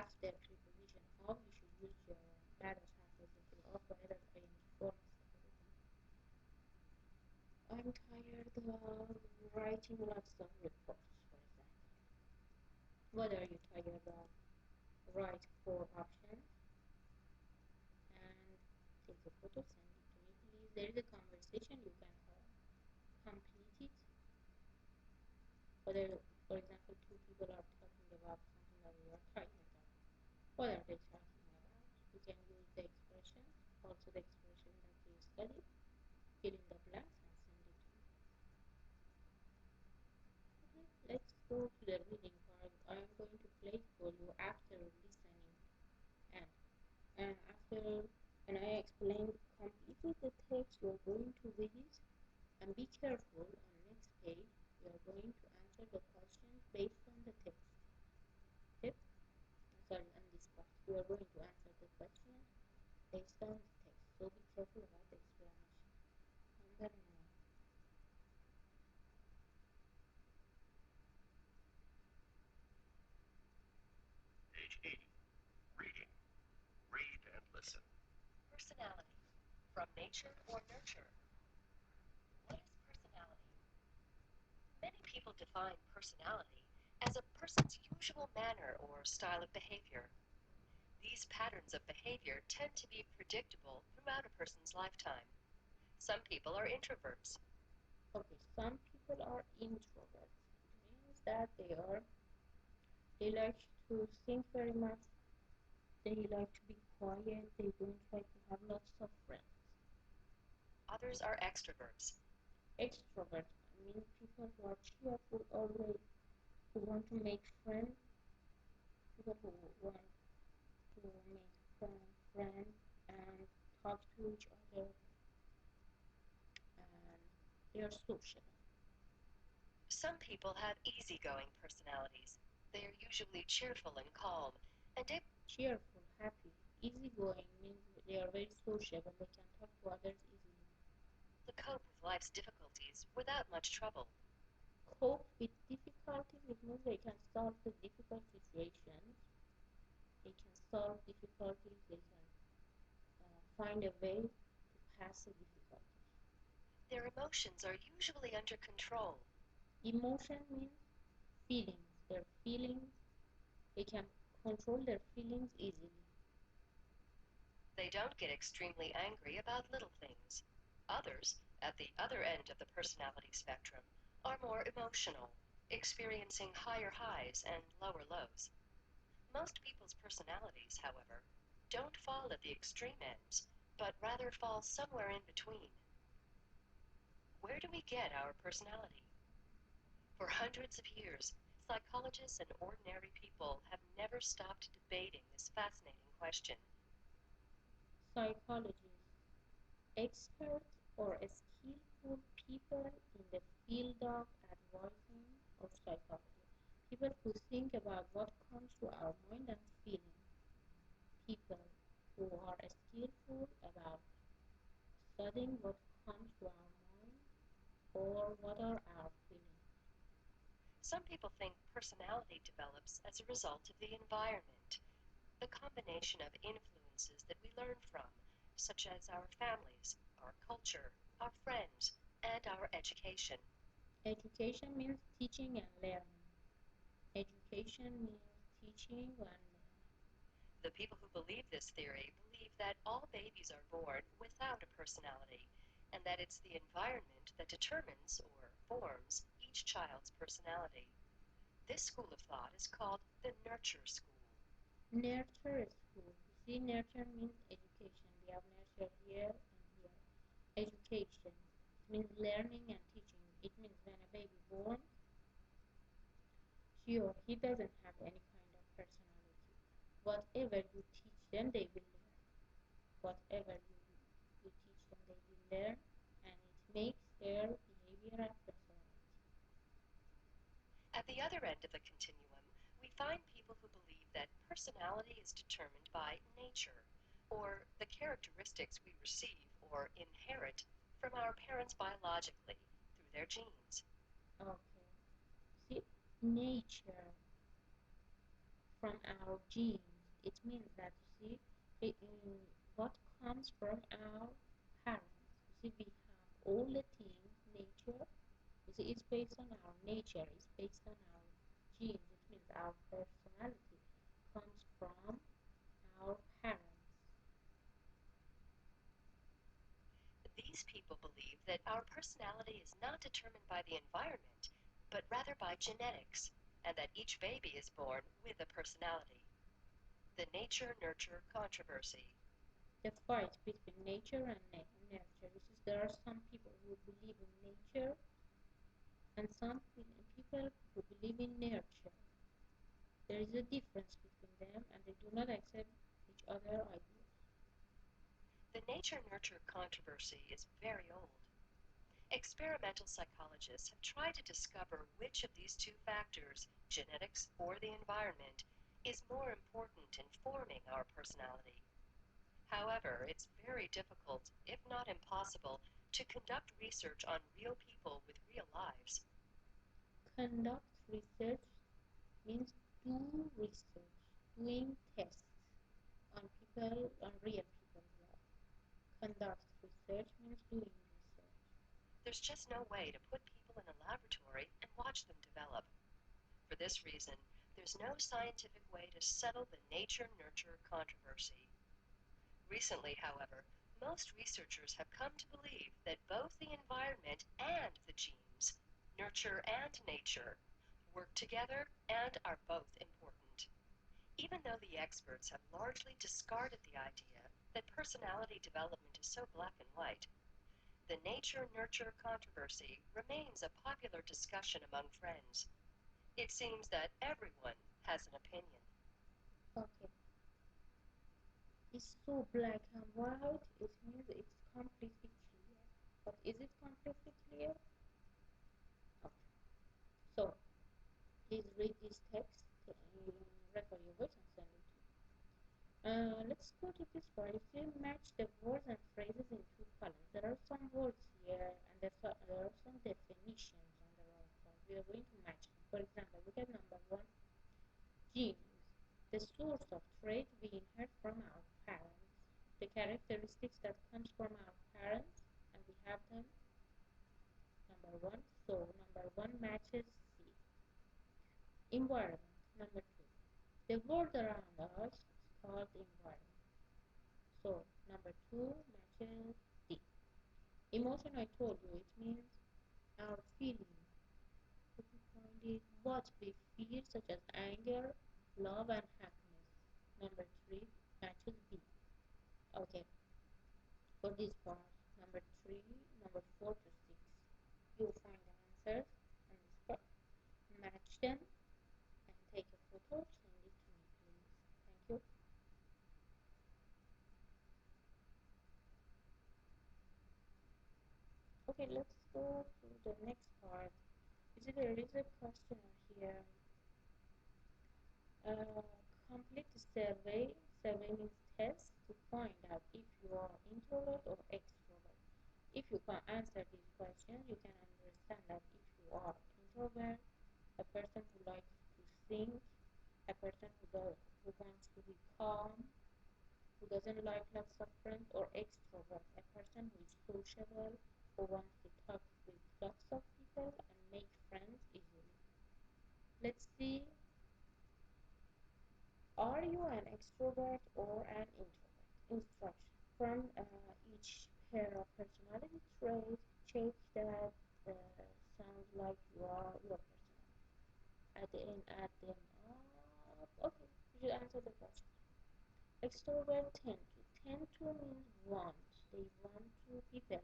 After preposition of, you should use your بعد از حرف اضافه of باید از ing form استفاده کنید. I'm tired of writing lots of reports, for example. What are you tired of? Write 4 options and take a photo, send it to me, please. There is a conversation, you can complete it. Whether, for example, 2 people are talking about something that we are tired of. What are they talking about? You can use the expression, also the expression that you studied, fill in the blanks and send it to me. Okay, let's go to the reading part. I am going to play for you after listening and after when I explain completely the text, you are going to read it and be careful. On next page, you are going to answer the questions based on the text. Okay? Sorry, on this part, you are going to answer the questions based on the text. So be careful about the explanation. Number 9. Page 80. Reading. Read and listen. Personality. From nature or nurture? What is personality? Many people define personality as a person's usual manner or style of behavior. These patterns of behavior tend to be predictable throughout a person's lifetime. Some people are introverts. Okay, some people are introverts. It means that they like to think very much. They like to be quiet. They don't like to have lots of friends. Others are extroverts. Extroverts mean people who are cheerful always, who want to make friends, people who want to make friends and talk to each other, and they are social. Some people have easygoing personalities. They are usually cheerful and calm, and Cheerful, happy, easygoing means they are very sociable. They can talk to others easily. to cope with life's difficulties without much trouble. Cope with difficulties, it means they can solve the difficult situations. They can solve difficulties. They can find a way to pass the difficulties. Their emotions are usually under control. Emotion means feelings. Their feelings, they can control their feelings easily. They don't get extremely angry about little things. Others, at the other end of the personality spectrum, are more emotional, experiencing higher highs and lower lows. Most people's personalities, however, don't fall at the extreme ends, but rather fall somewhere in between. Where do we get our personality? For hundreds of years, psychologists and ordinary people have never stopped debating this fascinating question. Psychologists, experts or skillful people in the field of advising or psychology, people who think about what comes to our mind and feeling, people who are skillful about studying what comes to our mind or what are our feelings. Some people think personality develops as a result of the environment. the combination of influences that we learn from, such as our families, our culture, our friends, and our education. Education means teaching and learning. Education means teaching and learning. The people who believe this theory believe that all babies are born without a personality, and that it's the environment that determines or forms each child's personality. This school of thought is called the nurture school. Nurture school. You see, nurture means education. We have nurture here and here. Education. It means learning and teaching. It means when a baby born, she or he doesn't have any kind of personality. Whatever you teach them, they will learn. Whatever you teach them, they will learn, and it makes their behavior and personality. At the other end of the continuum, we find people who believe that personality is determined by nature, or the characteristics we receive or inherit from our parents biologically through their genes. Okay. See, nature from our genes. It means that you see, what comes from our parents. You see, we have all the things, nature. You see, it's based on our nature. It's based on our genes. It means our personality comes from our parents. These people believe that our personality is not determined by the environment, but rather by genetics, and that each baby is born with a personality. The nature nurture controversy. The fight between nature and nurture. You see, there are some people who believe in nature and some people who believe in nurture. There is a difference between them and they do not accept each other ideas. The nature nurture controversy is very old. Experimental psychologists have tried to discover which of these two factors, genetics or the environment, is more important in forming our personality. However, it's very difficult, if not impossible, to conduct research on real people with real lives. Conduct research means do research, doing tests on people, on real people's life. Conduct research means doing research. There's just no way to put people in a laboratory and watch them develop. For this reason, there's no scientific way to settle the nature nurture controversy. Recently, however, most researchers have come to believe that both the environment and the genes, nurture and nature, work together and are both important. Even though the experts have largely discarded the idea that personality development is so black and white, the nature nurture controversy remains a popular discussion among friends. It seems that everyone has an opinion. Okay. It's so black and white, it means it's completely clear. But is it completely clear? Okay. So, please read this text, record your voice and send it to me. Let's go to this part. If you match the words and phrases in two columns, there are some words here and there are some definitions on the right side. We are going to match them. For example, look at number one, genes. The source of trait we inherit from our parents. The characteristics that comes from our parents and we have them. Number one. So number one matches C. Environment. Number two. The world around us is called environment. So number two matches D. Emotion, I told you, it means our feeling. Let me find it. What we feel, such as anger, love, and happiness. Number three matches B. Okay, for this part, number three, number four to six, you'll find the answers on this part. Match them and take a photo. Send it to me, please. Thank you. Okay, let's go to the next part. You see, there is a questionnaire here. Uh, Complete the survey. Survey means test to find out if you are introvert or extrovert. If you can answer these questions, you can understand that if you are introvert, a person who likes to think, a person who who wants to be calm, who doesn't like lots of friends, or extrovert, a person who is sociable, who wants to talk with lots of people and make friends easily. Let's see, are you an extrovert or an introvert? Instruction. From each pair of personality traits, check that sounds like you are your personality. At the end, add them up. Okay, you should answer the question. Extrovert tend to. Tend to means want. They want to people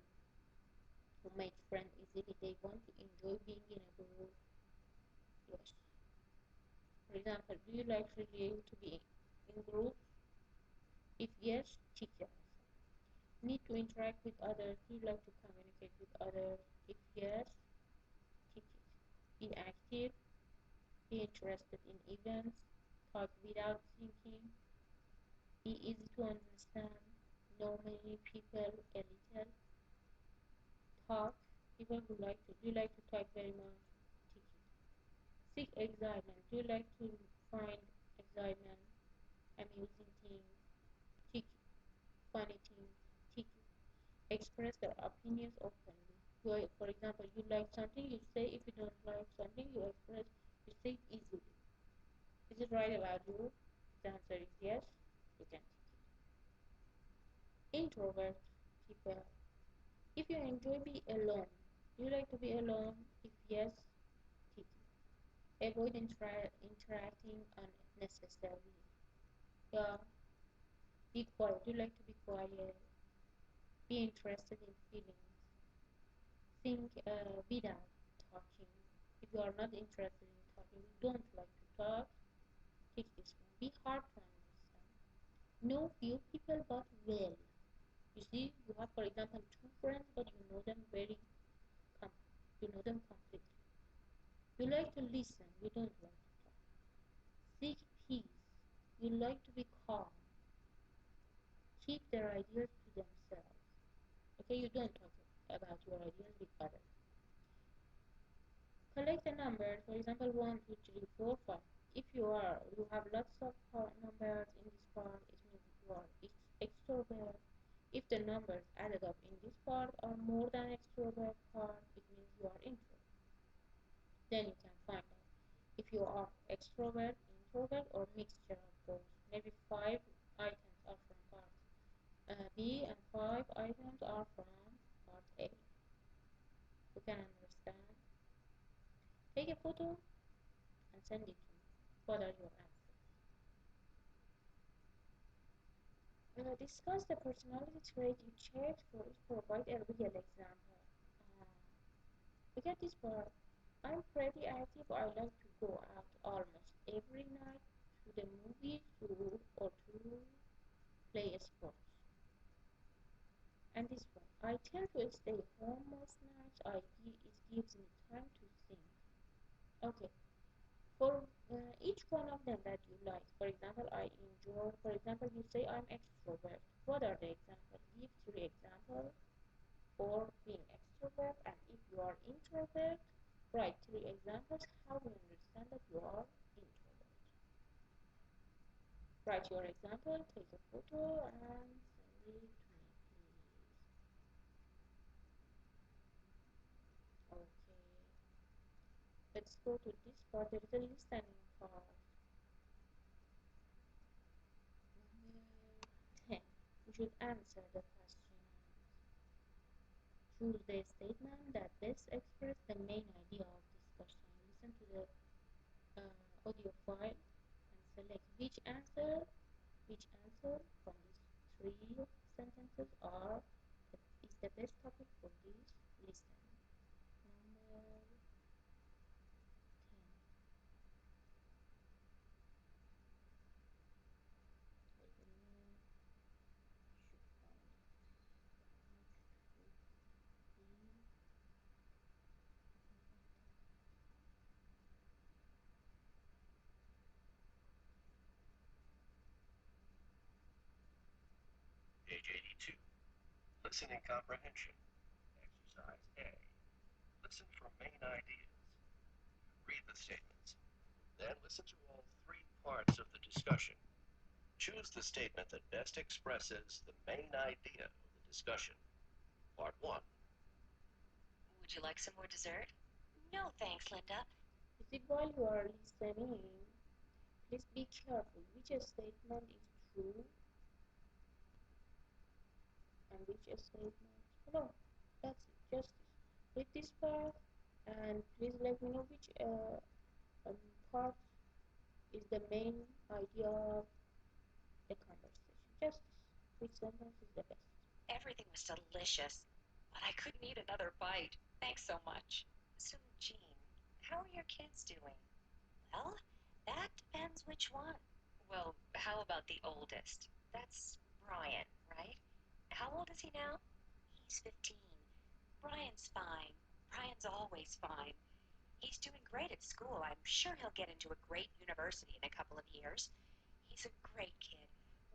to make friends easily. They want to enjoy being in a group. Yes. For example, do you like really to be in groups? If yes, tick your answer. Need to interact with others. Do you like to communicate with others? If yes, tick it. Be active. Be interested in events. Talk without thinking. Be easy to understand. Know many people a little. Talk. People who like to. Do you like to talk very much? Tick it. Seek excitement. Do you like to find excitement, amusing things? Tick it. Funny things? Tick it. Express their opinions openly. For example, you like something, you say. If you don't like something, you express. You say it easily. Is it right about you? If the answer is yes, you can tick it. Introvert people. If you enjoy being alone, do you like to be alone? If yes, tick it. Avoid interacting unnecessarily. Yeah. Be quiet. Do you like to be quiet? Be interested in feelings. Think without talking. If you are not interested in talking, you don't like to talk, take this one. Be hard to understand. Know few people but well. You see, you have, for example, two friends, but you know them you know them completely. You like to listen. You don't like to talk. Seek peace. You like to be calm. Keep their ideas to themselves. Okay, you don't talk about your ideas with others. Collect the numbers, for example, 1, 2, 3, 4, 5. If you have lots of numbers in this part, it means you are extrovert. If the numbers added up in this part are more than extrovert part, it means you are introvert. Then you can find out if you are extrovert, introvert, or mixture of both. Maybe 5 items are from part B and 5 items are from part A. You can understand. Take a photo and send it to me. What are your answers? Discuss the personality trait you checked for it. Provide a real example. Uh, Look at this part. I'm pretty active. I like to go out almost every night to the movies or to play sports. And this one, I tend to stay home most nights. It gives me time to think. Okay, for each one of them that you like, for example, I enjoy, for example, you say I'm extrovert. What are the examples? Give 3 examples for being extrovert, and if you are introvert, write 3 examples how we understand that you are introvert. Write your example, take a photo, and send it to me, please. Okay, let's go to this part. There is a listening part. Number 10. You should answer the questions. Choose the statement that best expresses the main idea of discussion. Listen to the audio file and select which answer from these 3 sentences is the best topic for this listening. Number 10. Take a look. You should find it. Which should be Page 82. Listening comprehension. Exercise A. Listen for main ideas. Read the statements. Then listen to all 3 parts of the discussion Choose the statement that best expresses the main idea of the discussion. Part 1. Would you like some more dessert? No, thanks, Linda. You see, while you are listening, please be careful which statement is true and which statement. No, that's it. Just this. Read this part and please let me know which part is the main idea of the conversation. Just this. Which sentence is the best? Everything was delicious, but I couldn't eat another bite. Thanks so much. So, Jean, how are your kids doing? Well, that depends which one. Well, how about the oldest? That's Brian, right? How old is he now? He's 15. Brian's fine. Brian's always fine. He's doing great at school. I'm sure he'll get into a great university in a couple of years. He's a great kid.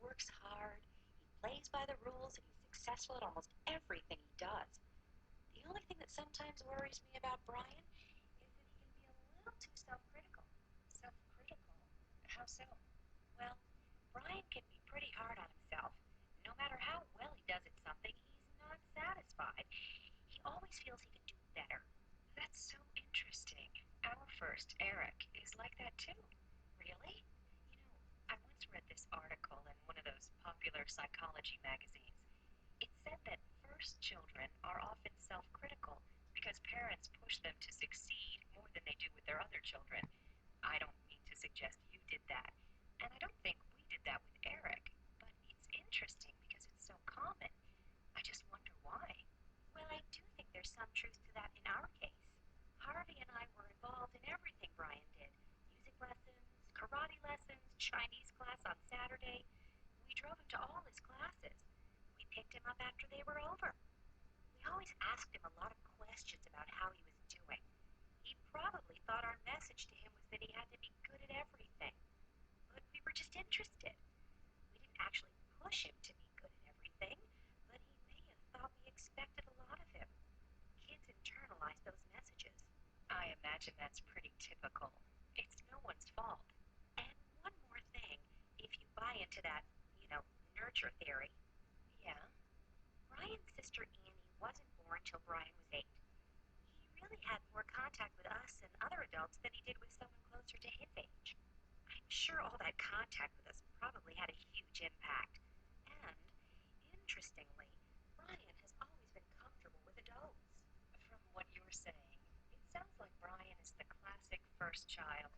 Works hard. He plays by the rules, and he's successful at almost everything he does. The only thing that sometimes worries me about Brian is that he can be a little too self-critical. Self-critical? How so? Well, Brian can be pretty hard on himself. No matter how well he does at something, he's not satisfied. He always feels he can do better. That's so interesting. Our first, Eric, is like that too. Really? I once read this article in one of those popular psychology magazines. It said that first children are often self-critical because parents push them to succeed more than they do with their other children. I don't mean to suggest you did that, and I don't think we did that with Eric, but it's interesting because it's so common. I just wonder why. Well, I do think there's some truth to that in our case. Harvey and I were involved in everything Brian did. Music lessons, karate lessons, Chinese class on Saturday. We drove him to all his classes. We picked him up after they were over. We always asked him a lot of questions about how he was doing. He probably thought our message to him was that he had to be good at everything. But we were just interested. We didn't actually push him to be good at everything, but he may have thought we expected a lot of him. Kids internalize those messages. I imagine that's pretty typical. It's no one's fault. And one more thing, if you buy into that, nurture theory. Yeah? Brian's sister Annie wasn't born till Brian was 8. He really had more contact with us and other adults than he did with someone closer to his age. I'm sure all that contact with us probably had a huge impact. And, interestingly, Brian has always been comfortable with adults. From what you're saying, it sounds like Brian is the classic first child.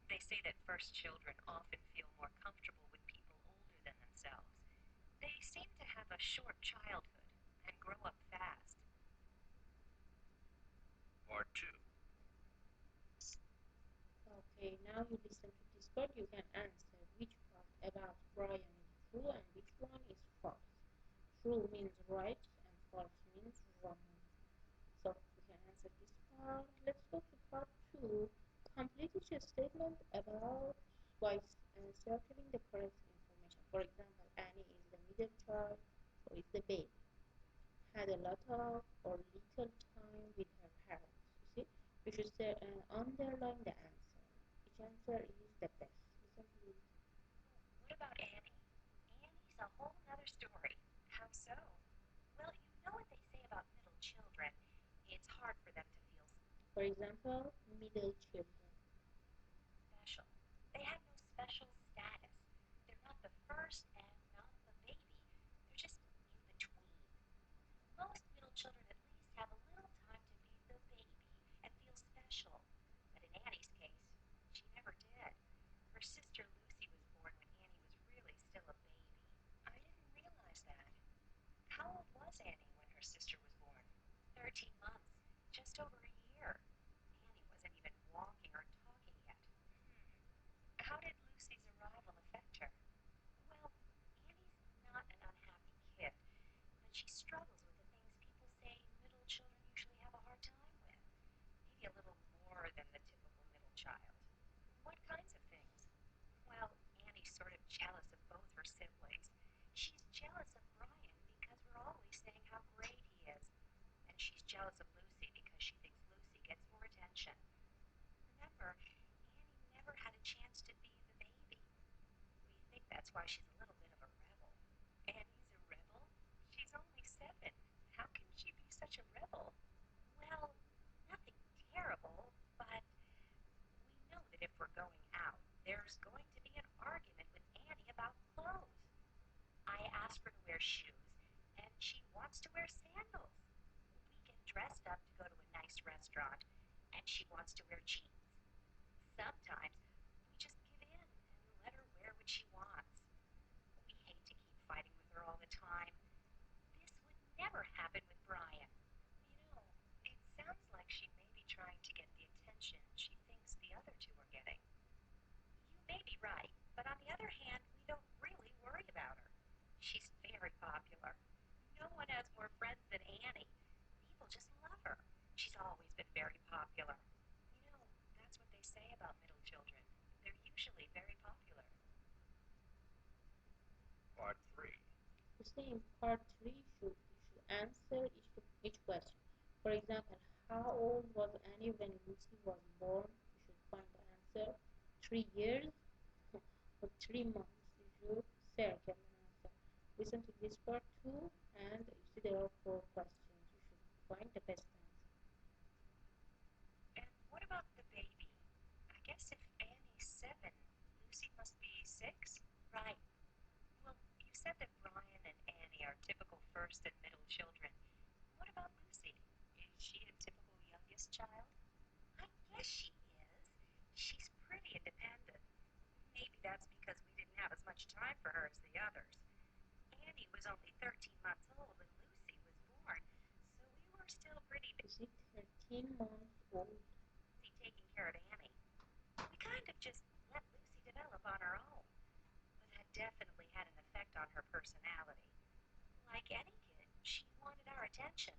They say that first children often feel more comfortable with people older than themselves. They seem to have a short childhood and grow up fast. Part 2. Okay, now you listen to this part, you can answer which part about Brian is true and which one is false. True means right and false means wrong. So we can answer this part. Let's go to part 2. Complete each statement about by circling the correct information. For example, Annie is the middle child or is the baby. Had a lot of or little time with her parents. You see, you should say underline the answer. Each answer is the best. Listen please. What about Annie? Annie's a whole nother story. How so? Well, you know what they say about middle children. It's hard for them to feel For example, middle children. special. They have no special status. They're not the first and not the baby. They're just in between. Most middle children at least have a little time to be the baby and feel special. But in Annie's case, she never did. Her sister Lucy was born when Annie was really still a baby. I didn't realize that. How old was Annie when her sister was born? 13 months. Just over a year. Annie wasn't even walking or talking yet. How did Lucy's arrival affect her? Well, Annie's not an unhappy kid, but she struggles with the things people say middle children usually have a hard time with. Maybe a little more than the typical middle child. What kinds of things? Well, Annie's sort of jealous of both her siblings. She's jealous of Brian because we're always saying how great he is. And she's jealous of Lucy because she thinks Lucy gets more attention. Remember, Annie never had a chance to be the baby. We think that That's why she's a little bit of a rebel. Annie's a rebel? She's only 7. How can she be such a rebel? Well, nothing terrible, but we know that if we're going out, there's going to be an argument with Annie about clothes. I ask her to wear shoes, and she wants to wear sandals. We get dressed up to go to a nice restaurant, and she wants to wear jeans. Sometimes we just give in and let her wear what she wants. We hate to keep fighting with her all the time. This would never happen with Brian. You know, it sounds like she may be trying to get the attention she thinks the other two are getting. You may be right, but on the other hand, we don't really worry about her. She's very popular. No one has more friends than Annie. People just love her. She's always been very popular. You know, that's what they say about middle children. They're usually very popular. Part 3. You see, in part 3, you should answer each question. For example, how old was Annie when Lucy was born? You should find the answer. 3 years or 3 months. You should circle an answer. Listen to this part 2, and you see there are 4 questions. You should find the best answer. And what about the baby? I guess if Annie's 7, Lucy must be 6? Right. Well, you said that Brian and Annie are typical first and middle children. What about Lucy? Is she a typical youngest child? I guess she is. She's pretty independent. Maybe that's because we didn't have as much time for her as the others. Annie was only 13 months old when Lucy was born, so we were still pretty You see, 13 months old. busy taking care of Annie. We kind of just let Lucy develop on her own, but that definitely had an effect on her personality. Like any kid, she wanted our attention.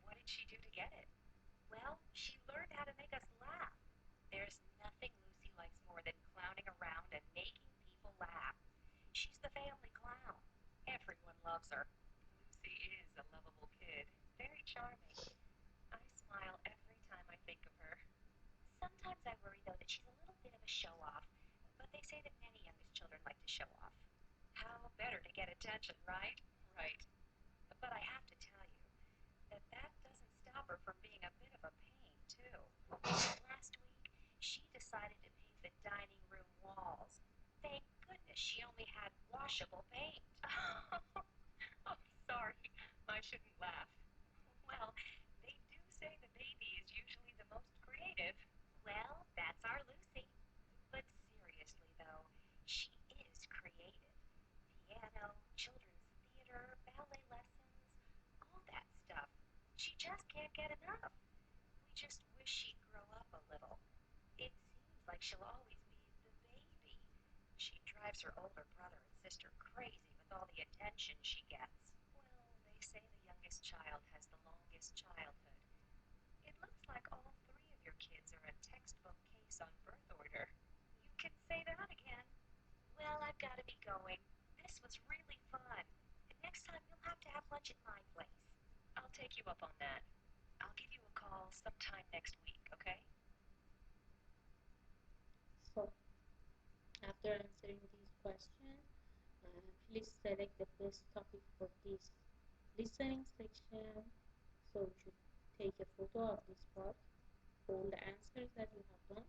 What did she do to get it? Well, she learned how to make us laugh. There's nothing Lucy likes more than clowning around and making people laugh. She's the family clown. Everyone loves her. Lucy is a lovable kid, very charming. I smile every time I think of her. Sometimes I worry, though, that she's a little bit of a show off, but they say that many youngest children like to show off. How better to get attention, right? Right. But I have to tell you that doesn't stop her from being a bit of a pain, too. Last week, she decided to paint the dining room walls. Thank goodness she only had washable paint. I'm sorry. I shouldn't laugh. Well, they do say the baby is usually the most creative. Well, that's our Lucy. But seriously, though, she is creative. Piano, children's theater, ballet lessons, all that stuff. She just can't get enough. We just wish she'd grow up a little. It seems like she'll always be the baby. She drives her older brother and sister crazy with all the attention she gets. Well, they say the youngest child has the longest childhood. It looks like all 3 of your kids are a textbook case on birth order. You can say that again. Well, I've got to be going. This was really fun. And next time you'll have to have lunch at my place. I'll take you up on that. I'll give you a call sometime next week, okay? So, after answering these questions, please select the best topic for this listening section. So, you should take a photo of this part, all the answers that you have done.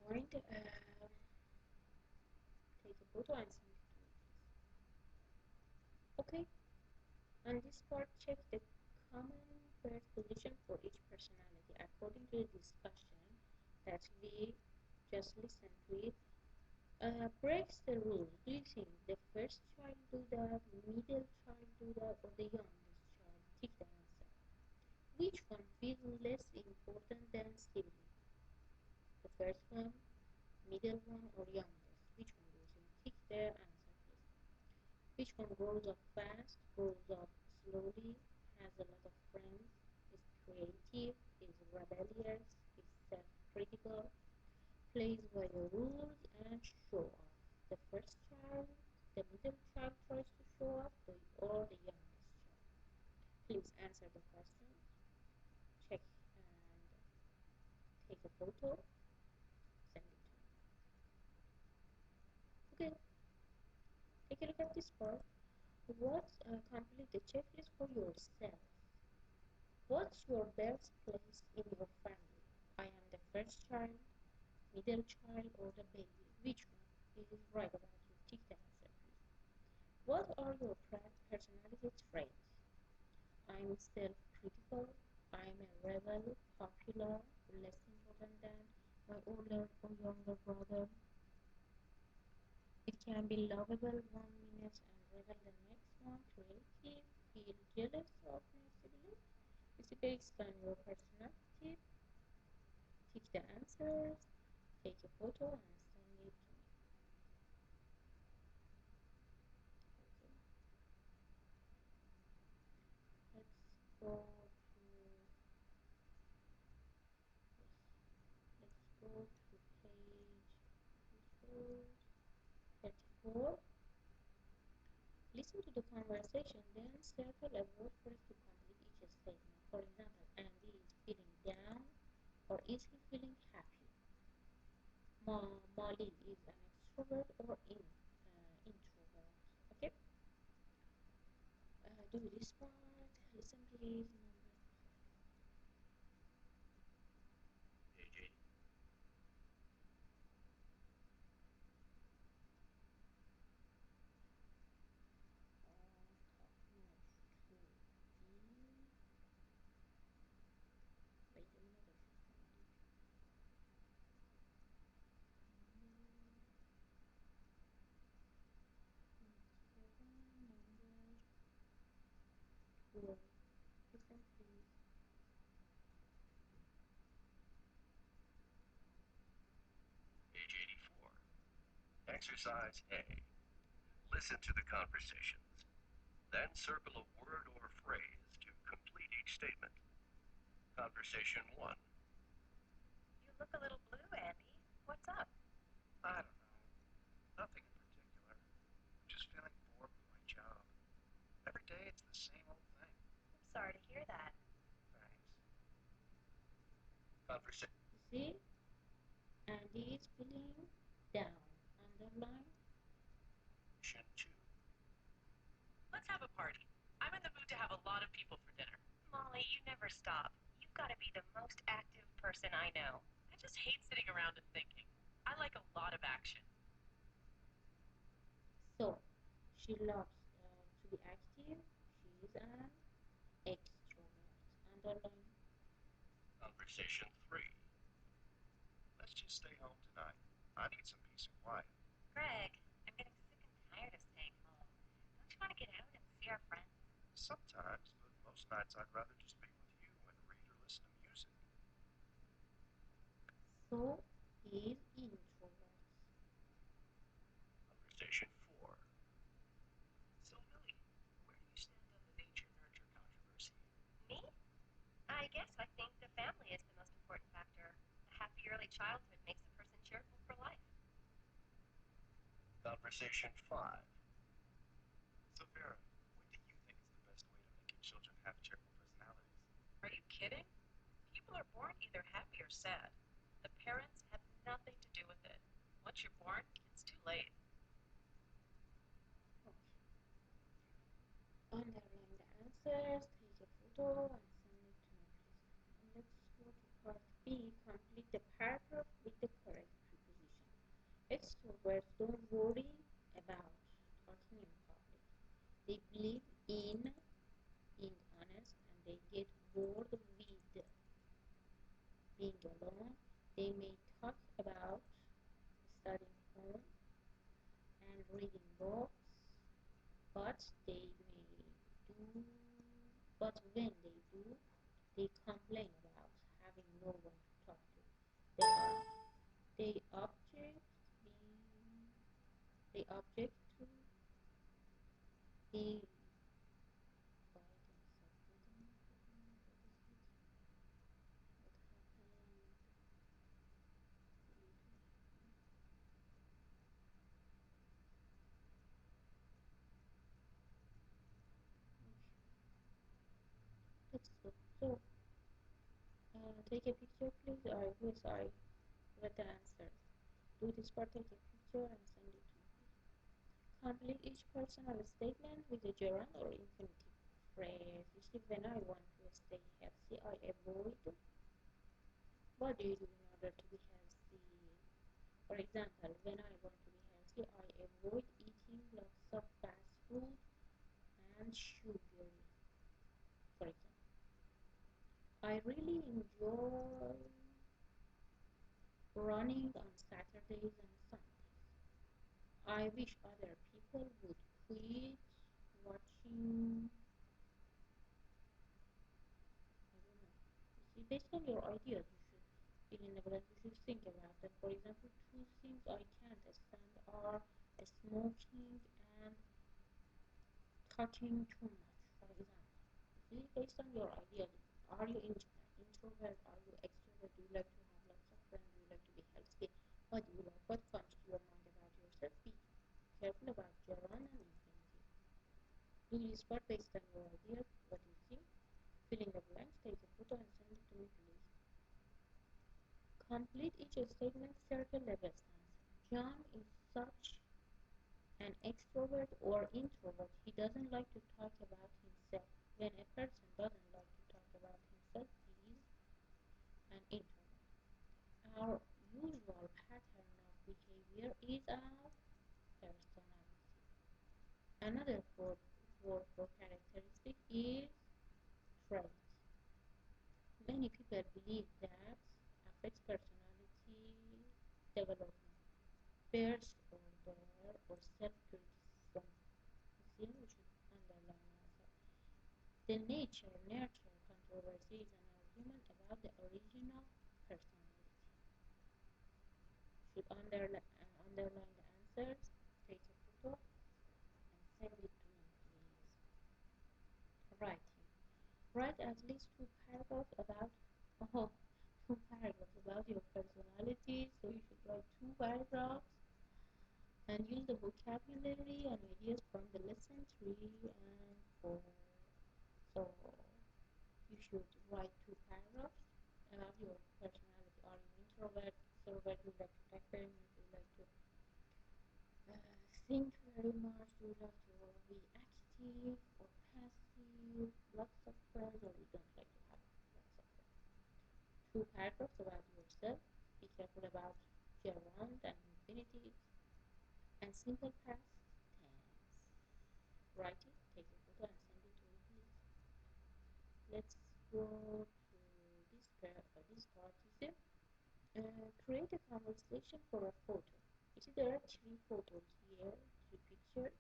Find, take a photo and send it to me, please. Okay, on this part, check the common birth position for each personality according to the discussion that we just listened to it. Breaks the rules. Do you think the first child do that, middle child do that, or the youngest child? Tick the answer. Which one feels less important than sibling? The first one, middle one, or youngest? Which one do you think? Tick the answer, please. Which one grows up fast, grows up slowly, has a lot of friends, is creative, is rebellious, is self-critical, plays by the rules, and show off? The first child, the middle child tries to show off, or the youngest child? Please answer the questions. Check and take a photo. Send it to me. Okay. look at this part. Complete the checklist for yourself. What's your best place in your family? I am the first child, middle child, or the baby. Which one is right about you? Tick the answer, please. What are your personality traits? I'm self-critical. I'm a rebel, popular, less important than my older or younger brother. It can be lovable one minute and rebel the next one. Creative, feel jealous of my siblings. Basically, explain your personality. Tick the answers. Take a photo and send it to me. Okay. Let's go to let's go to page 34. Listen to the conversation, then circle a word phrase to complete each statement. For example, Andy is feeling down, or is he feeling happy? Molly is an extrovert or introvert. Okay, do this part. Listen, please. Page 80. Top notch 2D. Wait a minute, I should find it. Number 12. Listen, please. Page 84. Exercise A. Listen to the conversations. Then circle a word or phrase to complete each statement. Conversation 1. You look a little blue, Andy. What's up? I don't know. Nothing in particular. I'm just feeling bored with my job. Every day it's the same old thing. I'm sorry to hear that. Thanks. Conversation You see, Andy is feeling down. Underline. 2. Let's have a party. I'm in the mood to have a lot of people for dinner. Molly, you never stop. You've got to be the most active person I know. I just hate sitting around and thinking. I like a lot of action. So, she loves to be active. She is an extrovert. Underline. Conversation 3. Let's just stay home tonight. I need some peace and quiet. Greg, I'm getting sick and tired of staying home. Don't you want to get out and see our friends? Sometimes, but most nights I'd rather just be with you and read or listen to music. So is introverts. Conversation 4. So, Millie, where do you stand on the nature-nurture controversy? Me? I guess I think the family is the most important factor. A happy early childhood makes a person cheerful for life. Conversation 5. So, Vera, what do you think is the best way to make your children have cheerful personalities? Are you kidding? People are born either happy or sad. The parents have nothing to do with it. Once you're born, it's too late. Okay. Underline the answers, take a photo and send it to me, please. And let's go to part B. Complete the paragraph with the correct preposition. Extroverts don't worry about talking in public. They believe in being honest and they get bored with being alone. They may talk about studying home and reading books, but they may do but when they do, they complain about having no one to talk to. They object being they object to be quiet and soft. What is it? What happened? Let's go. So, take a picture, please. Sorry, with the answers. Do this part, take a picture and send it to me. Complete each personal statement with a gerund or infinitive phrase. You see, when I want to stay healthy, I avoid. What do you do in order to be healthy? For example, when I want to be healthy, I avoid eating lots of fast food and sugar. For example, I really enjoy running on Saturdays and Sundays. I wish other people would quit watching. I don't know. You see, based on your ideas, you should fill in the blanks. You should think about them. For example, two things I can't stand are smoking and talking too much. For example, you see, based on your ideas, are you introvert? Are you extrovert? Do you like to have lots of friends? Do you like to be healthy? What do you like? What comes to your mind about yourself? Be careful about gerund and infinitive. Do this part based on your ideas. What do you think? Fill in the blanks, take a photo and send it to me, please. Complete each statement, circle the best answer. John is such an extrovert or introvert. He doesn't like to talk about himself. When a person doesn't like to talk about himself, he is an introvert. Our usual pattern of behavior is our personality. Another word for characteristic is trait. Many people believe that affects personality development, first order or self-criticism. You see, we should underline also. The nature-nurture controversy is an argument about the original personality. You should underline the answers, take a photo, and send it to me, please. Writing. Write at least oh, two paragraphs about your personality. So you should write two paragraphs and use the vocabulary and ideas from the lesson 3 and 4. So you should write two paragraphs about your personality. Are you introvert, extrovert? Do you like to talk very much? Do you like to think very much? Do you like to be active or passive? Lots of friends, or you don't like to have lots of friends? Two paragraphs about yourself. Be careful about gerund and infinitive and simple past tense. Write it, take a photo, and send it to me, please. Let's go to this part. You see, create a conversation for a photo. You see, there are three photos here, three pictures.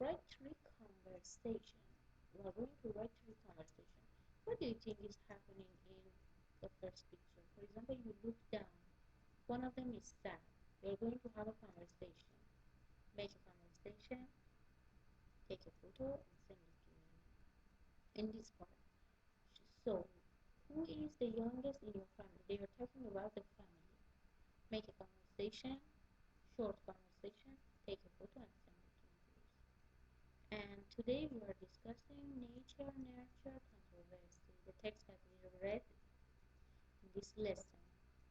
Write three conversations. We are going to write three conversations. What do you think is happening in the first picture? For example, you look down. One of them is sad. You're going to have a conversation. Make a conversation, take a photo, and send it to me in this part. So, who is the youngest in your family? They are talking about the family. Make a conversation, short conversation, take a photo, and send it to me, please. And today we are discussing nature nurture controversy, the text that we read in this lesson.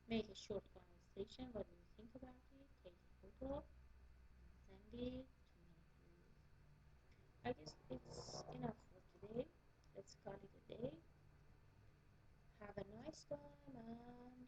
Make a short conversation. What do you think about it? Take a photo and send it to me, please. I guess it's enough for today. Let's call it a day. Have a nice time and